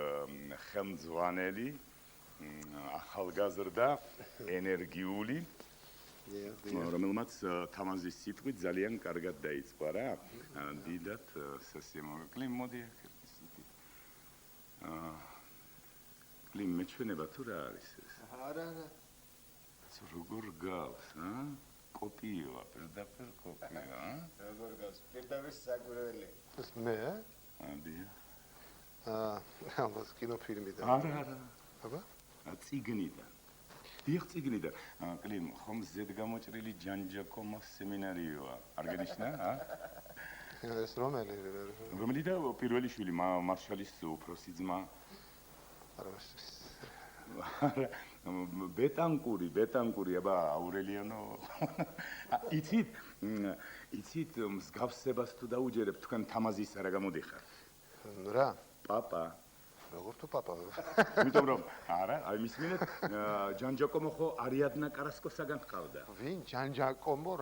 ხელმძღვანელი ახალგაზრდა ენერგიული რომელმაც თამაზის სიტყვით ძალიან კარგად დაიწყო რა დიდად სასიამოვნო მოდი ერთი სიტყვი კლიმ მეჩვენება თუ რა არის ეს არა როგორ გავს კოპიოა პირდაპირ კოპიო როგორ გავს პირდაპირ საკვირველი ეს მე დიახ ალბათ კინოფილმიდან არა აბა ციგნიდან დიახ ციგნიდან კლიმ ხომ ზედ გამოჭრილი ჯანჯაკომოს სემინარიოა არ გენიშნა ეს რომელი და პირველი შვილი მარშალის უფროსი ძმა არა ბეტანკური აბა აურელიანო იცით მსგავსებას თუ დაუჯერებ თქვენ თამაზის არა გამოდიხარ რა პაპა როგორ თუ პაპა იმიტომ რომ არა აი მისმინეთ ჯანჯაკომო ხო არიადნა კარასკოსაგან ხავდა ვინ ჯანჯაკომო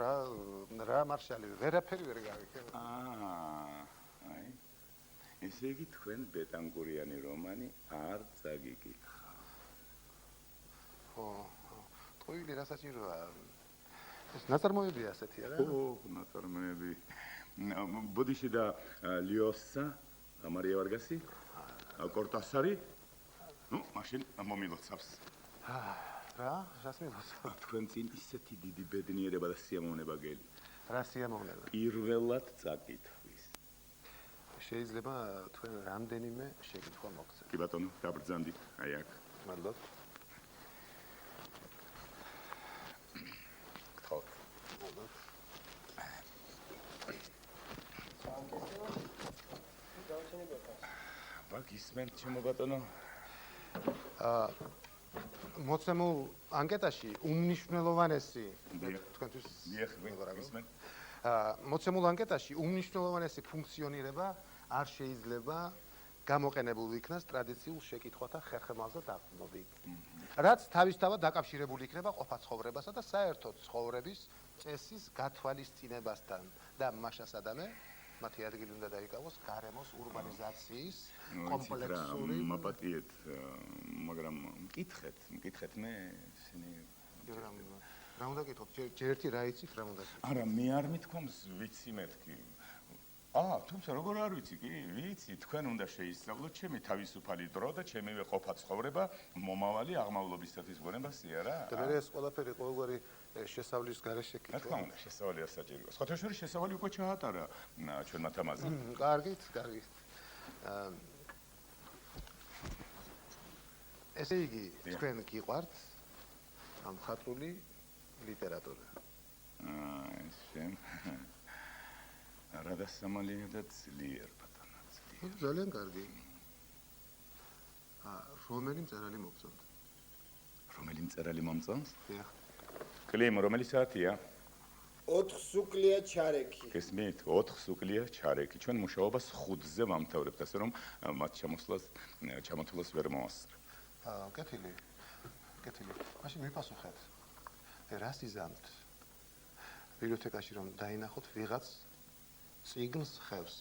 რა მარშალი ვერაფერი ვერ გავიქენ აი ესე იგი თქვენ ბეტანკურიანი რომანი არ წაგიკითხა ტყუილი რა საჭიროა ეს ნაწარმოებია ასეთი არა ნაწარმოები ბოდიში და ლიოსა მარია ვარგასი კორტასარი მაშინ მომილოცავს რას მილოცავს თქვენ წინ ისეთი დიდი ბედნიერება და სიამოვნება გელი რა სიამოვნება პირველად წაკითხვის შეიძლება თქვენ რამდენიმე შეკითხვა მოგცეთ კი ბატონო დაბრძანდით აი აქ მადლობ ისმენ ჩემო ბატონო მოცემულ ანკეტაში უმნიშვნელოვანესი თქვენთვის ისმენ მოცემულ ანკეტაში უმნიშვნელოვანესი ფუნქციონირება არ შეიძლება გამოყენებულ იქნას ტრადიციულ შეკითხვათა ხერხემალზე დაყრდნობით. რაც თავისთავად დაკავშირებული იქნება ყოფა-ცხოვრებასა და საერთო ცხოვრების წესის გათვალისწინებასთან და მაშასადამე მათი ადგილი უნდა დაიკავოს გარემოს ურბანიზაციის კომპლექსური მაპატიეთ, მაგრამ მკითხეთ მე ისინი რა უნდა გითხოთ? ჯერ ერთი რა იცით, რა უნდა გითხოთ? არა, მე არ მithქვამს ვიცი მეთქი. თუმცა როგორ არ ვიცი კი? ვიცი, თქვენ უნდა შეისწავლოთ ჩემი თავისუფალი დრო და ჩემივე ყოფა-ცხოვრება მომავალი აღმავლობისათვის გონებასია რა. და მე ეს ყველაფერი ყოველგვარი შესავლის გარეშე რა თქმა უნდა, შესავალი არ საჭიროა. სხვათა შორის შესავალი უკვე ჩაატარა ჩვენმა თამაზე. კარგით. ესე იგი, თქვენ გიყვართ ამ მხატვრული ლიტერატურა. შენ რა დასამალია და ძლიერ ბატონო, ძლიერ. ძალიან კარგი. რომელი მწერალი მოგწონთ? რომელი მწერალი მომწონს? დიახ. კლიმ, რომელი საათია? 4 სუკლია ჩარექი. გესმით? 4 სუკლია ჩარექი. ჩვენ მუშაობას 5-ზე ვამთავრებთ, ასე რომ მათ ჩამოთვლას ვერ მოასწრებ. კეთილი. მაშინ მიპასუხეთ. რას იზამთ? ბიბლიოთეკაში რომ დაინახოთ ვიღაც წიგნს ხევს.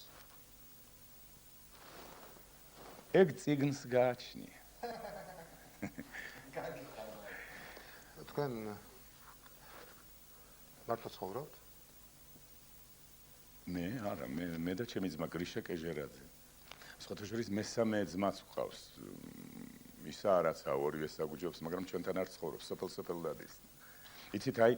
ეგ წიგნს გააჩნია. თქვენ მართლა ცხოვრობთ? მე არა, მე და ჩემი ძმა გრიშა კეჟერაძე. სხვათა შორის მესამე ძმაც ვყავს. ისა არაცა ორივე საგუჯობს, მაგრამ ჩვენთან არ ცხოვრობს, სოფელ დადის. იცით, აი,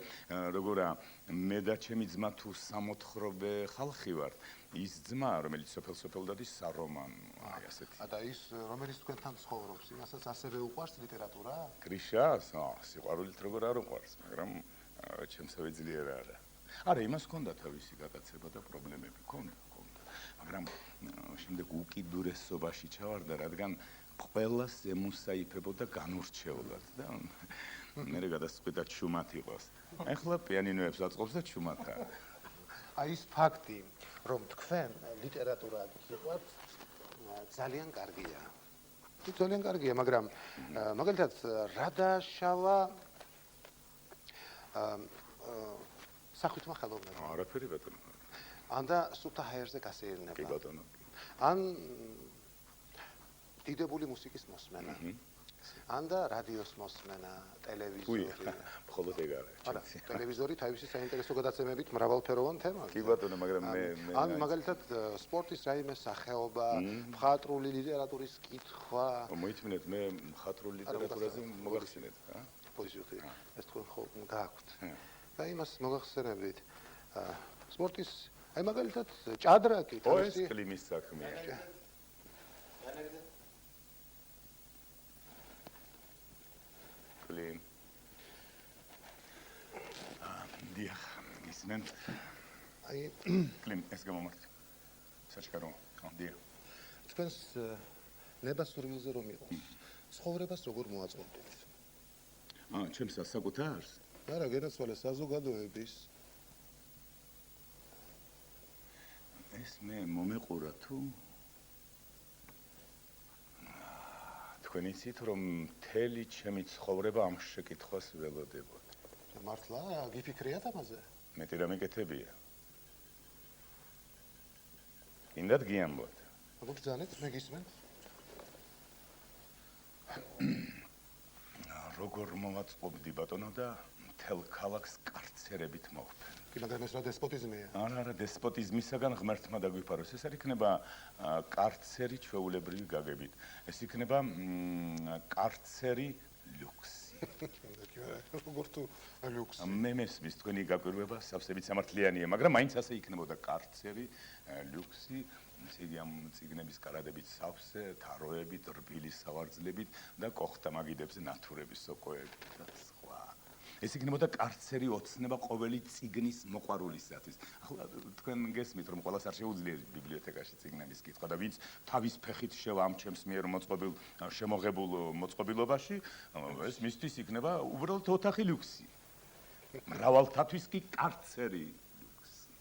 როგორა მე და ჩემი ძმა თუ სამოთხრობე ხალხი ვართ, ის ძმა, რომელიც სოფელ დადის სარომანო, აი ასეთი. და ის რომელიც თქვენთან ცხოვრობს, იმასაც ასევე უყვარს ლიტერატურა? გრიშას? სიყვარულით როგორ არ უყვარს, მაგრამ ჩემსავე ძლიერ არა. არა, იმას ჰქონდა თავისი გატაცება და პრობლემები ჰქონდა, მაგრამ შემდეგ უკიდურესობაში ჩავარდა, რადგან ყველას ემუსაიფებოდა განურჩეულად და მე გადასწყვიტა ჩუმად იყოს. ეხლა პიანინოებს აწყობს და ჩუმადაა. აი ეს ფაქტი, რომ თქვენ ლიტერატურა გიყვართ, ძალიან კარგია. ძალიან კარგია, მაგრამ მაგალითად რა დაშავა სახვითმა ხელოვნებამ? არაფერი ბატონო. ან და სუფთა ჰაერზე გასეირნება. კი ბატონო. ან დიდებული მუსიკის მოსმენა. ან და რადიოს მოსმენა, ტელევიზორი. მხოლოდ ეგ არა. არა, ტელევიზორი თავისი საინტერესო გადაცემებით მრავალფეროვან თემას. კი ბატონო, მაგრამ მე ან მაგალითად სპორტის რაიმე სახეობა, მხატვრული ლიტერატურის კითხვა. მოიწმინეთ, მე მხატვრული ლიტერატურაზე მოგახსენეთ, პოზიციური. ეს თქვენ ხო გააქვთ. და იმას მოგახსენებით. სპორტის, აი მაგალითად ჭადრაკი ეს კლიმის საქმეა. კლიმ. დიახ, ისმენთ. აი კლიმ, ეს გამომართ. საჩქარო, დიახ. თქვენს ნებას სურვილზე რომ იყოს, ცხოვრებას როგორ მოაწყობთ? ჩემს საკუთარს? არა, გენაცვალე საზოგადოების. ეს მე მომეყურა თუ თქვენ იცით რომ მთელი ჩემი ცხოვრება ამ შეკითხვას ველოდებოდა. მართლა გიფიქრიათ ამაზე? მეტი რამე კეთებია. ინდათ გიამბოთ. მოგბრძანეთ, მე გისმენთ. როგორ მოვაწყობდი ბატონო და მთელ ქალაქს კარცერებით მოვფენ. კი, მაგრამ ეს რა დესპოტიზმია? არა, დესპოტიზმისაგან ღმერთმა დაგვიფაროს. ეს არ იქნება კარცერი ჩვეულებრივი გაგებით. ეს იქნება კარცერი ლუქსი. როგორ თუ ლუქსი? მე მესმის თქვენი გაკვირვება სავსებით სამართლიანია, მაგრამ მაინც ასე იქნებოდა კარცერი ლუქსი. ესე იგი ამ წიგნების კარადებით სავსე, თაროებით, რბილი სავარძლებით და კოხტამაგიდებზე ნათურების სოკოებით და სხვა. ეს იქნებოდა კარცერი ოცნება ყოველი წიგნის მოყვარულისათვის. ახლა თქვენ გესმით რომ ყველას არ შეუძლია ბიბლიოთეკაში წიგნების კითხვა და ვინც თავის ფეხით შევა ამ ჩემს მიერ შემოღებულ მოწყობილობაში, ეს მისთვის იქნება უბრალოდ ოთახი ლუქსი. მრავალთათვის კი კარცერი ლუქსი.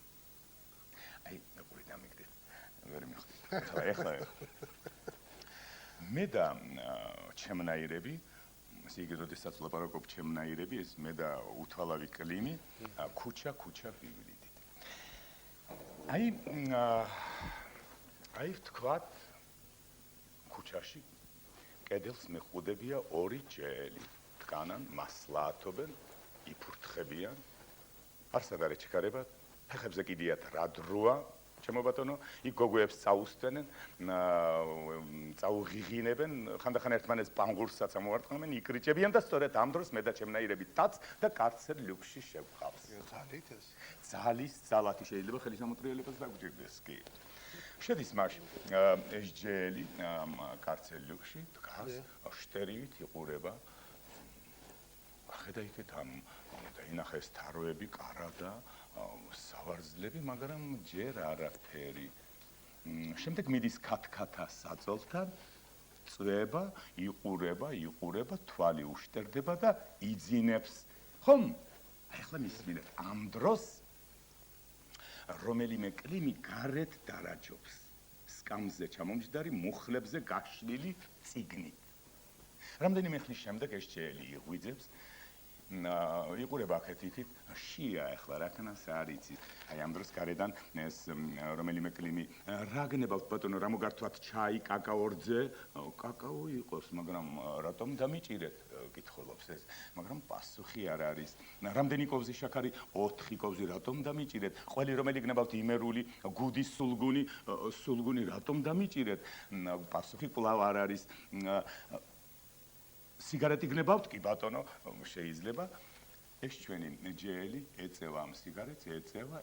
აი, ნაკური დამიგდეთ. ვერ მიხდით. ეხლა მე და ჩემნაირები ესე იგი, როდესაც ლაპარაკობ ჩემნაირები, ეს მე და უთვალავი კლიმი, ქუჩა ვივლიდით. აი ვთქვათ, ქუჩაში კედელს მეხუდებია ორი ჭეელი. тканан, მასლაათობენ, იფურთხებიან. არსად არის ჩქარებად, ფეხებზე კიდიათ რა დროა, ჩემო ბატონო, იქ გოგოებს წაუსვენენ, წაუღიღინებენ, ხანდახან ერთმანეთს პანგურსაც ამოვარტყამენ, იკრიჭებიან და სწორედ ამ დროს მე და ჩემნაირები დაც და კარცერ ლუქსში შევყავს. ძალით ეს. ძალის ძალათი შეიძლება ხელისამოტრიალებას დაგვჭირდეს კი. შედის მაშ ეს ჯელი კარცერ ლუქსში დგას, შტერივით იყურება. ხედა იქეთ ამ დაინახეს თაროები, კარადა, სავარძლები, მაგრამ ჯერ არაფერი. შემდეგ მიდის ქათქათა საწოლთან, წვება, იყურება, თვალი უშტერდება და იძინებს. ხომ? ახლა მისმინეთ, ამ დროს რომელიმე კლიმი გარეთ დარაჯობს. სკამზე ჩამომჯდარი, მუხლებზე გაშლილი წიგნით. რამდენიმე ხნის შემდეგ ეს ჭეელი იღვიძებს. იყურება აქეთ-იქით, შია ახლა რაკანას არ იცის. აი ამ დროს გარედან ეს რომელიმე კლიმი რა გნებავთ ბატონო, რა მოგართვათ ჩაი, კაკაორძე? კაკაო იყოს, მაგრამ რატომ დამიჭირეთ? კითხულობს ეს, მაგრამ პასუხი არ არის. რამდენი კოვზი შაქარი? 4 კოვზი, რატომ დამიჭირეთ? ყველი რომელი გნებავთ იმერული, გუდის სულგუნი, რატომ დამიჭირეთ? პასუხი კვლავ არ არის. სიგარეტი გნებავთ? კი ბატონო, შეიძლება. ეს ჩვენი ჯელი ეწევა ამ სიგარეტს, ეწევა,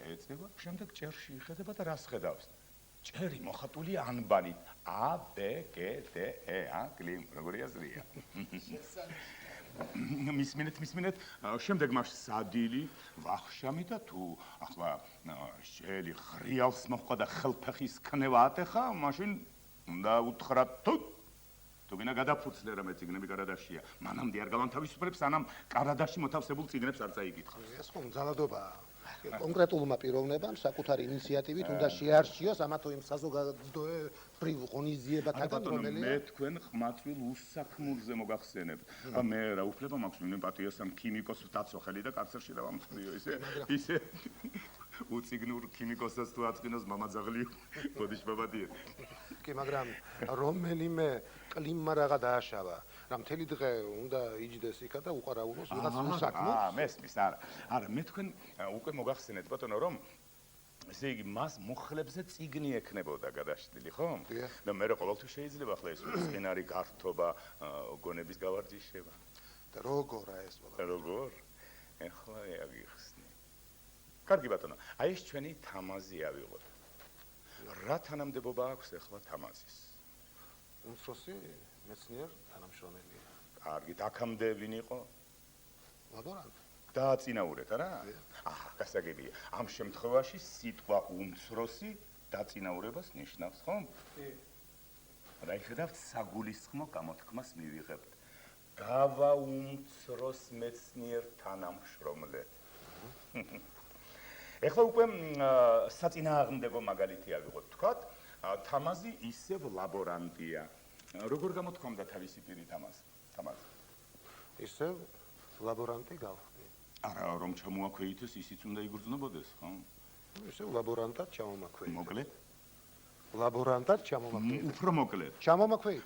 შემდეგ ჭერში იხედება და რას ხედავს? ჭერი მოხატულია ანბანით. A, B, G, D, E, კლიმ, როგორი აზრია? მისმინეთ, შემდეგ მას სადილი, ვახშამი და თუ ახლა ჯელი ხრიალს მოხდა და ხელფეხის ქნება ატეხა, მაშინ უნდა უთხრათ თუ ვინა გადაფუცლე რა მეციგნები კარადაშია. მანამდე არ გავანთავისუფლებს, სანამ კარადაში მოთავსებულ წიგნებს არ წაიგითხავს. ეს ხომ ძალადობაა. კონკრეტულმა პიროვნებამ საკუთარი ინიციატივით უნდა შეარჩიოს ამა თუ იმ საზოგადოებრივ ღონისძიებათაგან, რომელიც მე თქვენ ხმაწვილ უსაქმურზე მოგახსენებთ. მე რა უფლება მაქვს ვინმე პატიოსთან ქიმიკოსს დაცოხელი და კარცერში დავამწვდიო ისე უციგნურ ქიმიკოსსაც თუ აწკინოს მამაძაღლი ბოდიშ ბაბადიე. კი, მაგრამ რომელიმე კლიმმა რაღა დააშავა, რა მთელი დღე უნდა იჯდეს იქა და უყარაულოს ვიღაც უსაქმო. მესმის, არა, მე თქვენ უკვე მოგახსენეთ ბატონო, რომ ესე იგი მას მუხლებზე წიგნი ექნებოდა გადაშლილი, ხო? და მე ყოველთვის შეიძლება ახლა ეს სცენარი გართობა, გონების გავარჯიშება. და როგორა ეს ბოლო? როგორ? ახლა აგიხსნი. კარგი ბატონო, აი ეს ჩვენი თამაზი ავიღოთ. რა თანამდებობა აქვს ახლა თამაზის? უმცროსი მეცნიერ თანამშრომელია. კარგი, აქამდე ვინ იყო? ლაბორანტი. დააწინაურეთ, არა? აჰა, გასაგებია. ამ შემთხვევაში სიტყვა უმცროსი დაწინაურებას ნიშნავს, ხო? კი. რა იხედავთ საგულისხმო გამოთქმას მივიღებთ. გავაუმცროს მეცნიერ თანამშრომლე. ეხლა უკვე საწინააღმდეგო მაგალითი ავიღოთ, თქვათ, თამაზი ისევ ლაბორანტია. როგორ გამოთქვამდა თავისი პირი თამაზი? ისევ ლაბორანტი გავხდი. არა, რომ ჩამოაქვეითეს, ისიც უნდა იგრძნობოდეს, ხო? ისევ ლაბორანტად ჩამომაქვეითეს. მოკლედ? ლაბორანტად ჩამომაქვეითეს. უფრო მოკლედ. ჩამომაქვეითეს.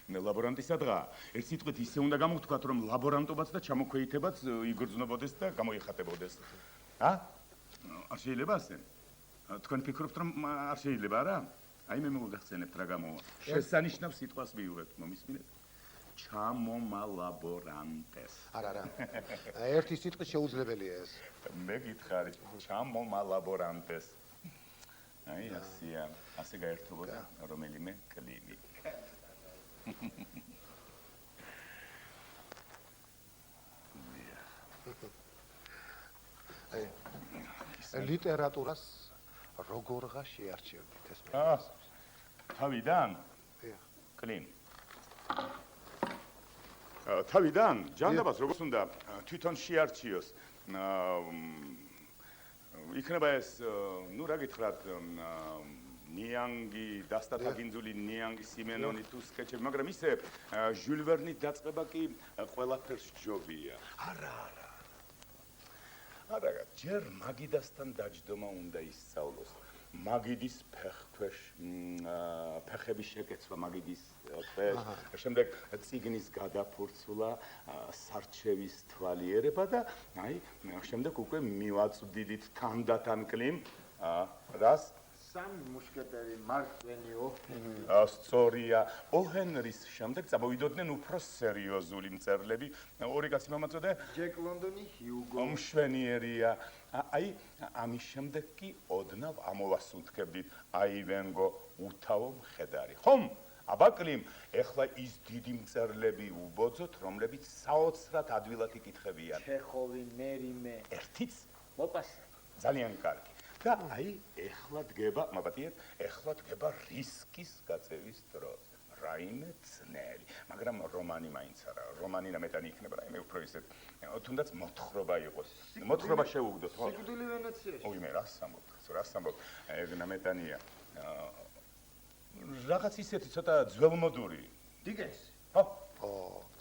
ლაბორანტისადღა, ერთ სიტყვით ისე უნდა გამოვთქვათ, რომ ლაბორანტობაც და ჩამოქვეითებაც იგრძნობოდეს და გამოიხატებოდეს. არ შეიძლება ასე? თქვენ ფიქრობთ, რომ არ შეიძლება, არა? აი მე მოგახსენებთ რა გამოვა. შესანიშნავ სიტყვას მივიღებთ, მომისმინეთ? ჩამომალაბორანტეს. არა. ერთი სიტყვით შეუძლებელია ეს. მე გითხარით, ჩამომალაბორანტეს. აი ასია, ასე გაერთობოდა რომელიმე კლიმი. ლიტერატურას როგორღა შეარჩევდით ეს მე? თავიდან? დიახ. კლიმ. თავიდან ჯანდაბას როგორც უნდა თვითონ შეარჩიოს. იქნება ეს, ну რა გითხრათ, ნიანგი, დასტათაგინძული ნიანგი, სიმენონი თუ სკეჩები, მაგრამ ისე ჟյուლ ვერნის დაწყება კი ყველაფერს ჯობია. არა. ჯერ მაგიდასთან დაჯდომა უნდა ისწავლოს. მაგიდის ფეხქვეშ ფეხების შეკეცვა მაგიდის ქვეშ, შემდეგ წიგნის გადაფურცვლა, სარჩევის თვალიერება და აი, შემდეგ უკვე მივაწვდიდით თანდათან კლიმ რას? სამი მუშკეტერი მარკ ტვენიო. სწორია. ოჰენრის შემდეგ წამოვიდოდნენ უფრო სერიოზული მწერლები. ორი კაცი მომაწოდე ჯეკ ლონდონი, ჰიუგო. მშვენიერია. აი, ამის შემდეგ კი ოდნავ ამოვასუნთქებდით აივენგო უთავო მხედარი. ხომ? აბა კლიმ, ეხლა ის დიდი მწერლები უბოძოთ, რომლებიც საოცრად ადვილად იკითხებიან. ჩეხოვი, მერიმე. ერთიც მოპასე. ძალიან კარგი. და აი, ეხლა დგება, მაპატიეთ, ეხლა დგება რისკის გაწევის დრო. რაიმე ძნელი, მაგრამ რომანი მაინც არა. რომანი ნამეტანი იქნება, რაიმე უფრო ისეთ, თუნდაც მოთხრობა იყოს. მოთხრობა შეუგდოთ, ხო? სიკვდილი ვენეციაში. ოი, მე რას ამბობ? ეგ ნამეტანია. რაღაც ისეთი ცოტა ძველმოდური. დიკენსი. ხო?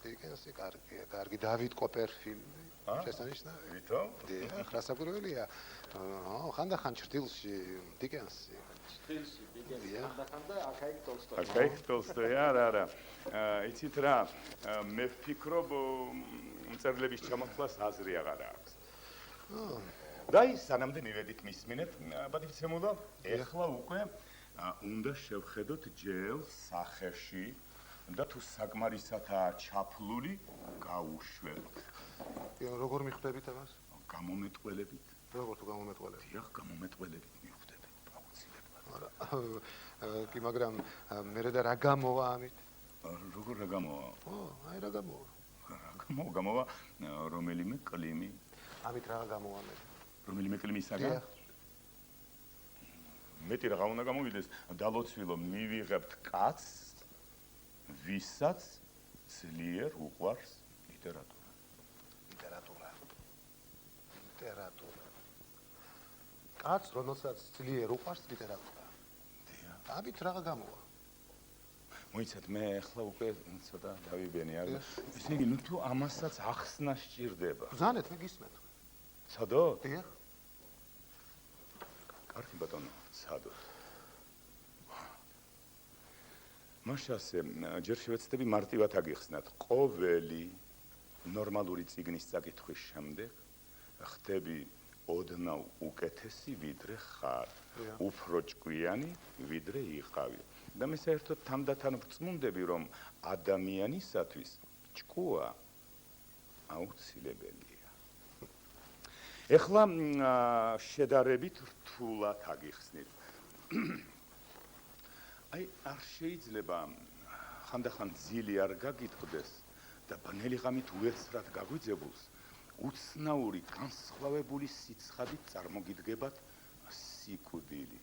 დიკენსი კარგია, კარგი დავით კოპერფილდი. შესანიშნავი. ვითომ? დიახ, რასაკვირველია. ხანდახან ჭრდილში დიკენსი. სტილში, დიკენსი. ხანდახანდა აქაიქ ტოლსტოი. აქაიქ ტოლსტოი, არა. იცით რა, მე ვფიქრობ, მწერლების ჩამოთვლას აზრი აღარ აქვს. და ის სანამდე მივედით მისმინეთ, პატივცემულო, ეხლა უკვე უნდა შევხედოთ ჯელს სახეში და თუ საკმარისადაა ჩაფლული, გაუშვებთ. როგორ მიხვდებით ამას? გამომეტყველებით. როგორ თუ გამომეტყველებით? დიახ, გამომეტყველებით მიხვდებით, აუცილებლად. კი, მაგრამ მერე და რა გამოვა ამით? როგორ რა გამოვა? აი რა გამოვა? გამოვა რომელიმე კლიმი. ამით რა გამოვა მე? რომელიმე კლიმისაგან? მეტი რა უნდა გამოვიდეს, დალოცვილო მივიღებთ კაცს, ვისაც ძლიერ უყვარს ლიტერატურა. ლიტერატურა. კაცს, რომელსაც ძლიერ უყვარს ლიტერატურა. დიახ. ამით რა გამოვა? მოიცათ, მე ახლა უკვე ცოტა დავიბენე, არა? ესე იგი, ნუ თუ ამასაც ახსნა სჭირდება. ბრძანეთ, მე გისმენთ. ცადოთ? დიახ. კარგი ბატონო, ცადოთ. მაშასე, ჯერ შევეცდები მარტივად აგიხსნათ. ყოველი ნორმალური წიგნის წაკითხვის შემდეგ ხდები ოდნავ უკეთესი ვიდრე ხარ, უფრო ჭკვიანი ვიდრე იყავი. და მე საერთოდ თანდათან ვწმუნდები, რომ ადამიანისათვის ჭკუა აუცილებელია. ეხლა შედარებით რთულად აგიხსნით. აი, არ შეიძლება ხანდახან ძილი არ გაგიტყდეს და ბნელი ღამით უეცრად გაგვიძებულს უცნაური განსხვავებული სიცხადით წარმოგიდგებათ სიკვდილი,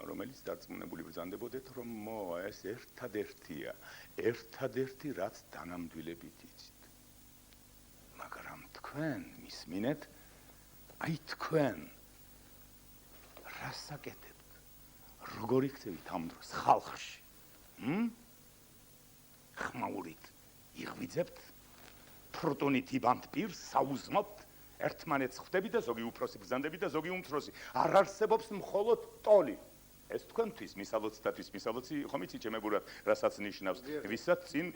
რომელიც დარწმუნებული ბრძანდებოდეთ, რომ მოვა ეს ერთადერთი რაც დანამდვილებით იცით. მაგრამ თქვენ მისმინეთ, აი თქვენ რას აკეთებთ? როგორ იქცევით ამ დროს ხალხში? ხმაურით იღვიძებთ, ფრუტუნით იბანთ პირს, საუზმობთ, ერთმანეთს ხვდებით და ზოგი უფროსი ბრძანდებით და ზოგი უმცროსი. არ არსებობს მხოლოდ ტოლი. ეს თქვენთვის მისალოცდათვის მისალოცი ხომ იცით ჩემებურად, რასაც ნიშნავს, ვისაც წინ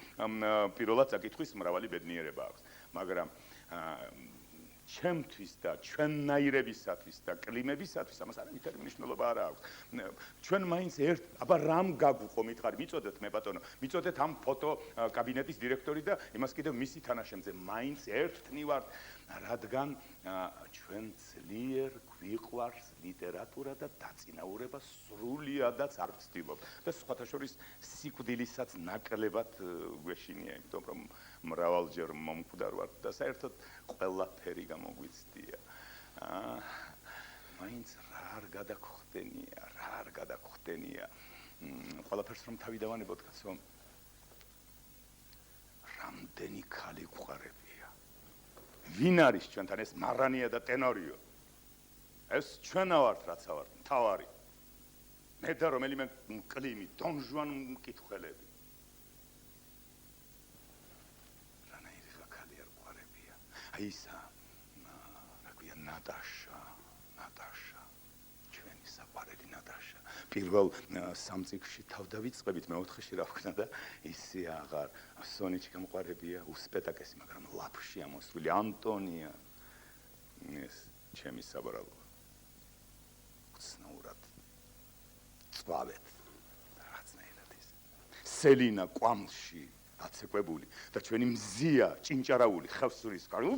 პირველად საკითხვის მრავალი ბედნიერება აქვს. მაგრამ ჩემთვის და ჩვენნაირებისათვის და კლიმებისათვის ამას არავითარი მნიშვნელობა არ აქვს. ჩვენ მაინც აბა რამ გაგვყო მითხარი, მიწოდეთ მე ბატონო, მიწოდეთ ამ ფოტო კაბინეტის დირექტორი და იმას კიდევ მისი თანაშემწე, მაინც ერთნი ვართ, რადგან ჩვენ ძლიერ გვიყვარს ლიტერატურა და დაწინაურება სრულიადაც არ ვცდილობ და სხვათა შორის სიკვდილისაც ნაკლებად გვეშინია, იმიტომ რომ მრავალჯერ მომკვდარ ვარ და საერთოდ ყველაფერი გამოგვიცდია. მაინც რა არ გადაგხვდენია. ყველაფერს რომ თავი დავანებოთ, კაცო, რამდენი ქალი გვყარებია. ვინ არის ჩვენთან ეს მარანია და ტენორიო? ეს ჩვენა ვართ, რაცა ვართ, მთავარი. მე და რომელიმე მკლიმი, დონჟუან მკითხველები. რანაირი ხალხი არ ყარებია. აი ისა, რა ქვია, ნატაშა. ჩვენი საყვარელი ნატაშა. პირველ სამწიგში თავდავიწყებით, მეოთხეში რა ვქნა და ისე აღარ სონიჩი გამყარებია, უსპეტაკესი, მაგრამ ლაფში ამოსული ანტონია. ეს ჩემი საბრალოა. უცნაურად წვავეთ რაღაცნაირად ის. სელინა კვამლში აცეკვებული და ჩვენი მზია ჭინჭარაული ხევსურის კარი.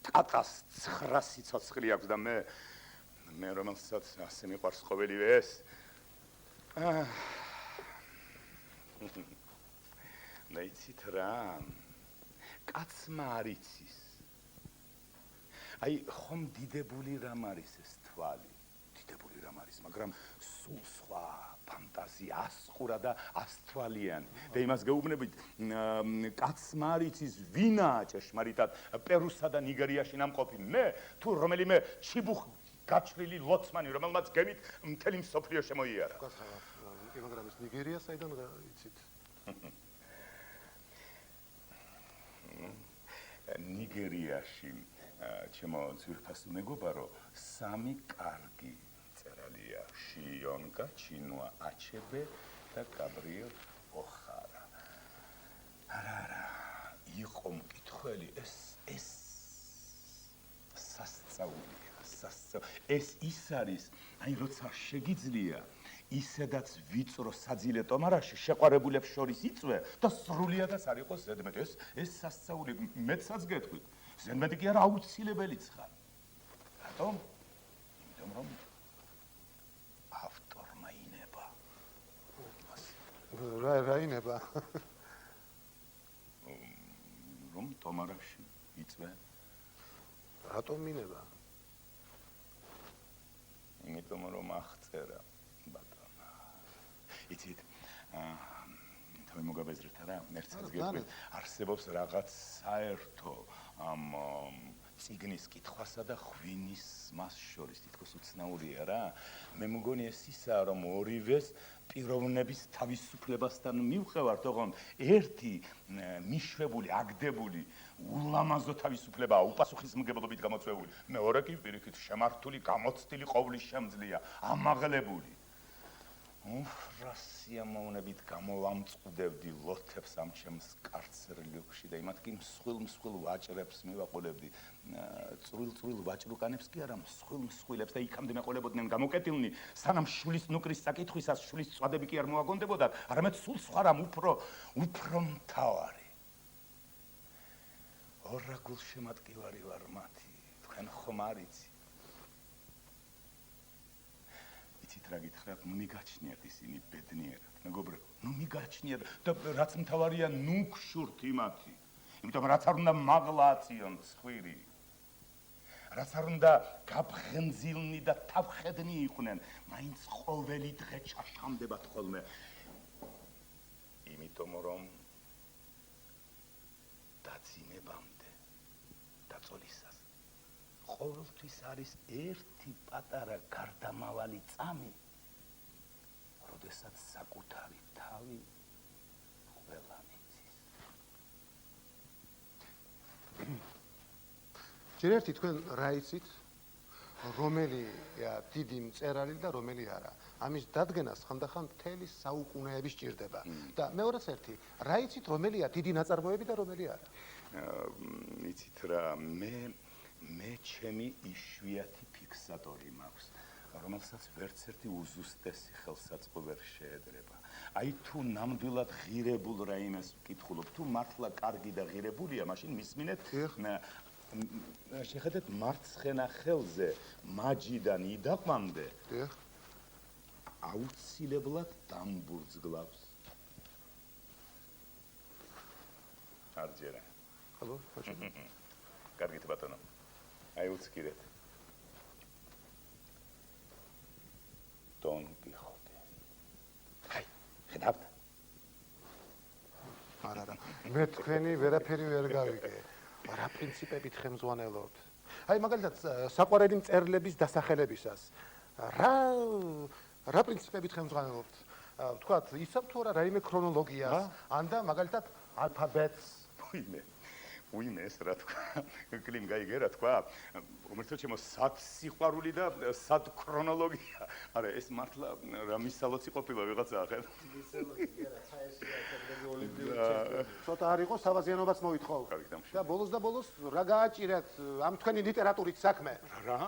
ტატას 9 სიცოცხლე აქვს და მე რომელსაც ასე მიყვარს ყოველივე ეს. მეცით რა. კაცმა არ იცის. აი ხომ დიდებული რამ არის ეს თვალი? დიდებული რამ არის, მაგრამ სულ სხვა ფანტაზია, ასყურა და ასთვალიანი. და იმას გეუბნებით, კაცმა არ იცის ვინაა ჭეშმარიტად პერუსა და ნიგერიაში ნამყოფი მე თუ რომელიმე ჩიბუხ გაჩრილი ლოცმანი, რომელმაც გემით მთელი მსოფლიო შემოიარა. მაგრამ ეს ნიგერია საიდან იცით? ნიგერიაში ჩემო ძვირფასო მეგობარო, 3 კარგი წერალია: შიონკა, ჩინუა, აჩებე და გაბრიელ ოხარა. არა, იყო მკითხველი, ეს სასწაულია, ეს ის არის, აი როცა შეგიძლია ისედაც ვიწრო საძილე ტომარაში შეყვარებულებს შორის იწვე და სრულიადაც არ იყოს ზედმეტი. ეს სასწაული მეცაც გეტყვით. ზედმეტი კი არა, აუცილებელიც ხარ. რატომ? იმიტომ რომ ავტორმა ინება. რა ინება? რომ ტომარაში იწვე. რატომ ინება? იმიტომ რომ აღწერა ბატონა. იცით, თავი მოგაბეზრეთ რა, ერთსაც გეტყვით, არსებობს რაღაც საერთო ამ წიგნის კითხვასა და ღვინის მას შორის, თითქოს უცნაურია რა. მე მგონი ეს ისაა, რომ ორივეს პიროვნების თავისუფლებასთან მივყევართ, ოღონდ ერთი მიშვებული, აგდებული, ულამაზო თავისუფლებაა, უპასუხისმგებლობით გამოწვეული. მეორე კი პირიქით შემართული, გამოცდილი ყოვლის შემძლეა, ამაღლებული. რა სიამოვნებით გამოვამწყდებდი ლოთებს ამ ჩემს კარცერლიუქში და იმათ კი მსხვილ ვაჭრებს მივაყოლებდი. წვრილ ვაჭრუკანებს კი არა, მსხვილებს და იქამდე მეყოლებოდნენ გამოკეტილნი, სანამ შულის ნუკრის საკითხვისას შულის წვადები კი არ მოაგონდებოდათ, არამედ სულ სხვა რამ უფრო მთავარი. ორა გულშემატკივარი ვარ მათი, თქვენ ხომ არ იცით? იცით რა გითხრათ, ნუ მიგაჩნიათ ისინი ბედნიერად, მეგობრებო, ნუ მიგაჩნიათ და რაც მთავარია, ნუ გშურთ იმათი. იმიტომ რაც არ უნდა მაღლა აციონ ცხვირი. რაც არ უნდა გაბღენძილნი და თავხედნი იყვნენ, მაინც ყოველი დღე ჩაშხამდებათ ხოლმე. იმიტომ რომ დაწინებამდე დაწოლისას ყოველთვის არის ერთი პატარა გარდამავალი წამი, როდესაც საკუთარი თავი ყველამ იცის. ჯერ ერთი თქვენ რა იცით? რომელია დიდი მწერალი და რომელი არა. ამის დადგენას ხანდახან მთელი საუკუნეები სჭირდება. და მეორეც ერთი, რა იცით, რომელია დიდი ნაწარმოები და რომელი არა? იცით რა, მე ჩემი იშვიათი ფიქსატორი მაქვს, რომელსაც ვერც ერთი უზუსტესი ხელსაწყო ვერ შეედრება. აი თუ ნამდვილად ღირებულ რაიმეს ვკითხულობ, თუ მართლა კარგი და ღირებულია, მაშინ მისმინეთ შეხედეთ მარცხენა ხელზე მაჯიდან იდაყვამდე აუცილებლად დამბურძგლავს. არ ჯერა. ხალო, ბაჭო. კარგით ბატონო. აი უცკირეთ. დონ კიხოტე. აი, ხედავთ? არა. მე თქვენი ვერაფერი ვერ გავიგე. რა პრინციპებით ხემძღვანელობთ? აი მაგალითად საყვარელი მწერლების დასახელებისას რა რა პრინციპებით ხელმძღვანელობთ? ვთქვათ, იცავთ თუ არა რაიმე ქრონოლოგიას, ან და მაგალითად ალფაბეტს. უიმე ეს რა თქვა. კლიმ გაიგე რა თქვა. უმერთო ჩემო სად სიყვარული და სად ქრონოლოგია. არა ეს მართლა რა მისალოცი ყოფილა ვიღაცა ახლა. ცოტა არ იყო სავაზიანობაც მოითხოვ. კარგი, დამშვიდე. და ბოლოს რა გააჭირეთ ამ თქვენი ლიტერატურით საქმე? რა?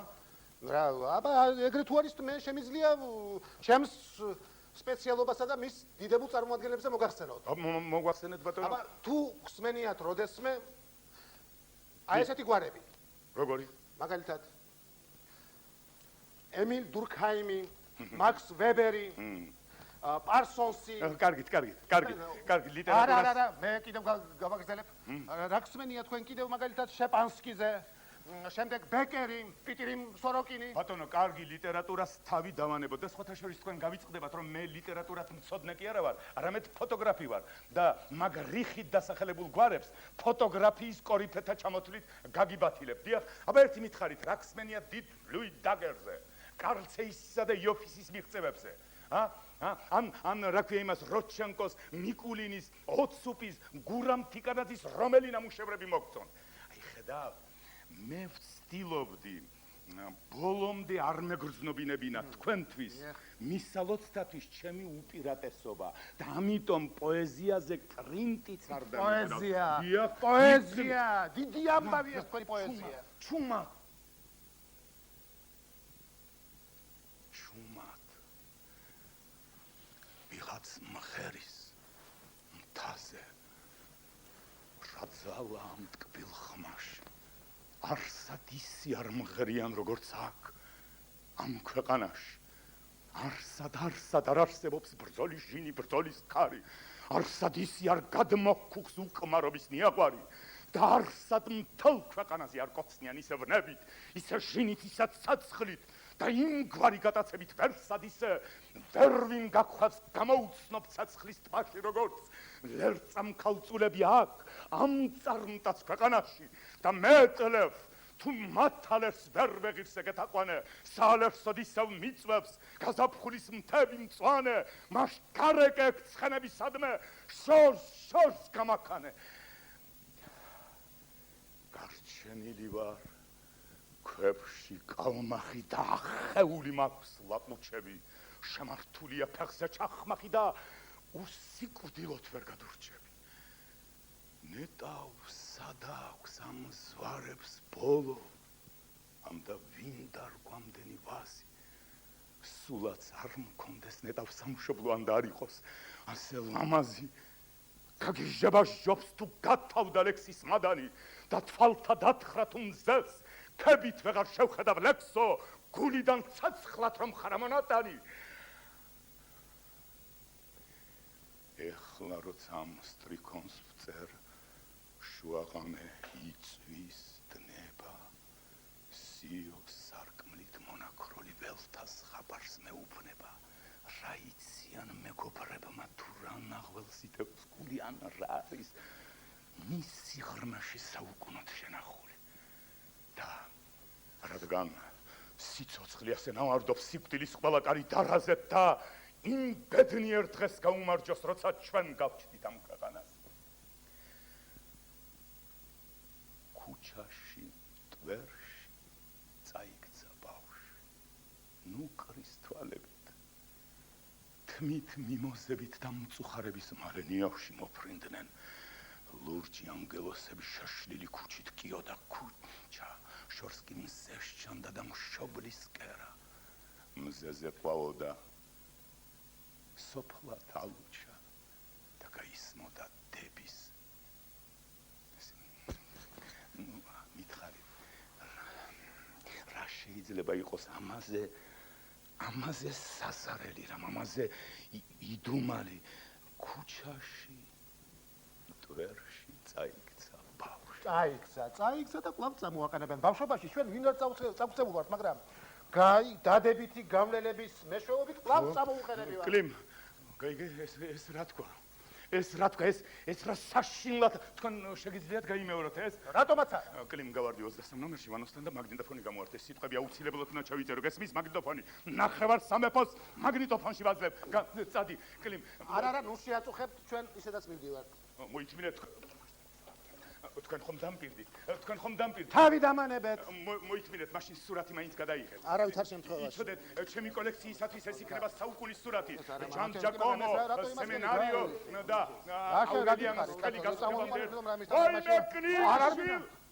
აბა ეგრე თუ არის მე შემიძლია ჩემს სპეციალობასა და მის დიდებულ წარმოადგენლებზე მოგახსენოთ. მოგვახსენეთ ბატონო. აბა თუ ხსმენიათ როდესმე აი ესეთი გვარები. როგორი? მაგალითად ემილ დურქჰაიმი, მაქს ვებერი, პარსონსი. კარგი, ლიტერატურას. არა, მე კიდევ გავაგრძელებ. რა ხსმენია თქვენ კიდევ მაგალითად შეპანსკიზე, შემდეგ ბეკერი, პიტერი სოროკინი. ბატონო, კარგი ლიტერატურას თავი დავანებოთ და სხვათა შორის თქვენ გავიწყდებათ, რომ მე ლიტერატურად მცოდნე კი არა ვარ, არამედ ფოტოგრაფი ვარ და მაგ რიხით დასახელებულ გვარებს ფოტოგრაფიის კორიფეთა ჩამოთვლით გაგიბათილებ. დიახ, აბა ერთი მითხარით, რა ხსმენია დიდ ლუი დაგერზე, კარლ ცეისისა და იოფისის მიღწევებზე? ან რა ქვია იმას როჩენკოს, მიკულინის, ოცუპის, გურამ თიკანაძის რომელი ნამუშევრები მოგწონ? აი ხედავ მე ვცდილობდი ბოლომდე არ მეგრძნობინებინა თქვენთვის მისალოცთათვის ჩემი უპირატესობა და ამიტომ პოეზიაზე კრინტიც არ დამიყრა. პოეზია, დიდი ამბავია თქვენი პოეზია. ჩუმად ვიღაც მღერის მთაზე რაძალა ამ ტკბილ ხმაში არსად ისი არ მღერიან როგორც აქ ამ ქვეყანაში არსად არ არსებობს ბრძოლის ჟინი, ბრძოლის ქარი არსად ისი არ გადმოჰქუხს უკმარობის ნიაღვარი და არსად მთელ ქვეყანაზე არ კოცნიან ისე ვნებით, ისე ჟინით, ისე ცაცხლით და იმგვარი გატაცებით ვერსად ისე ვერვინ გაგხვას გამოუცნობ ცაცხლის ტბაში როგორც ლერწამ ქალწულები აქ ამ წარმტაც ქვეყანაში და მეტლევ თუ მათალებს ვერ ვეღირს ეგეთაყვანე საალერსოდ ისევ მიწვევს გაზაფხულის მთები მწვანე მას გარეკე ცხენების სადმე შორს გამაქანე გარჩენილი ვარ ქვებში კალმახი და ახეული მაქვს ლაპუჩები შემართულია ფეხზე ჩახმახი და უსიკვდილოდ ვერ გადურჩები ნეტავს სადაქვს ამ ზვარებს ბოლო ამ და ვინ დარგვამდენი ვაზი სულაც არ მქონდეს ნეტავს სამშობლო ან და არ იყოს ასე ლამაზი გაგიჟება ჟობს თუ გათავდა ლექსის მადანი და თვალთა დათხრა თუ მზეს ქებით ვეღარ შევხედავ ლექსო გულიდან ცაცხლად რომ ხარ ამონატანი ეხლა როცა ამ სტრიქონს ვწერ შუაღამე იწვის დნება სიო სარკმლით მონაქროლი ველთას ხაბარს მეუბნება რა იციან მეგობრებმა თუ რა ნახველს იტევს გული ან რა არის მის სიღრმეში საუკუნოდ შენახული და რადგან სიცოცხლე ასე ნავარდობს სიკვდილის ყველა კარი დარაზე და იმ ბედნიერ დღეს გაუმარჯოს როცა ჩვენ გავჩდით ამ ქვეყანას ქუჩაში ტვერში წაიქცა ბავშვი ნუ კრის თვალებით თმით მიმოზებით და მწუხარების მალე ნიავში მოფრინდნენ ლურჯი ანგელოსები შაშლილი ქუჩით კიოდა ქუჩა შორს კი მზე სჩანდა და მშობლის კერა მზეზე ყვაოდა სოფლა თალუჩა და გაისმოდა დების მითხარი რა შეიძლება იყოს ამაზე სასარელი რამ ამაზე იდუმალი ქუჩაში ტვერში წაიქცა ბავშვი წაიქცა და კვლავ წამოაყენებენ ბავშვობაში ჩვენ ვინ არ წავწევულ ვართ მაგრამ დადებითი გამლელების მეშვეობით კვლავ წამოუყენები ვართ კლიმ გაიგე ეს რა თქვა ეს რა თქვა ეს რა საშინლად თქვენ შეგიძლიათ გაიმეოროთ ეს? რატომაც არა? კლიმ გავარდი 23 ნომერში ვანოსთან და მაგნიტოფონი გამოვართ. ეს სიტყვები აუცილებლად უნდა ჩავიწერო. გესმის მაგნიტოფონი. ნახევარ სამეფოს მაგნიტოფონში ვაძლევ. წადი, კლიმ. არა, ნუ შეაწუხებთ ჩვენ ისედაც მივდივართ. მოიწმინეთ თქვენ ხომ დამპირდით? თქვენ ხომ დამპირდით? თავი დამანებეთ. მოიწმინეთ, მაშინ სურათი მაინც გადაიღეთ. არავითარ შემთხვევაში. იცოდეთ, ჩემი კოლექციისათვის ეს იქნება საუკუნის სურათი. არა, ჯან მაგრამ ჯაკომო, რატო იმას სემენარიო და გაშა, აურელიანოს გაგიხარეთ, ხელი რატო გასწრებამდე. წამოვიყვანეთ, რომ რამის ვაიმე თამაში. კნიში!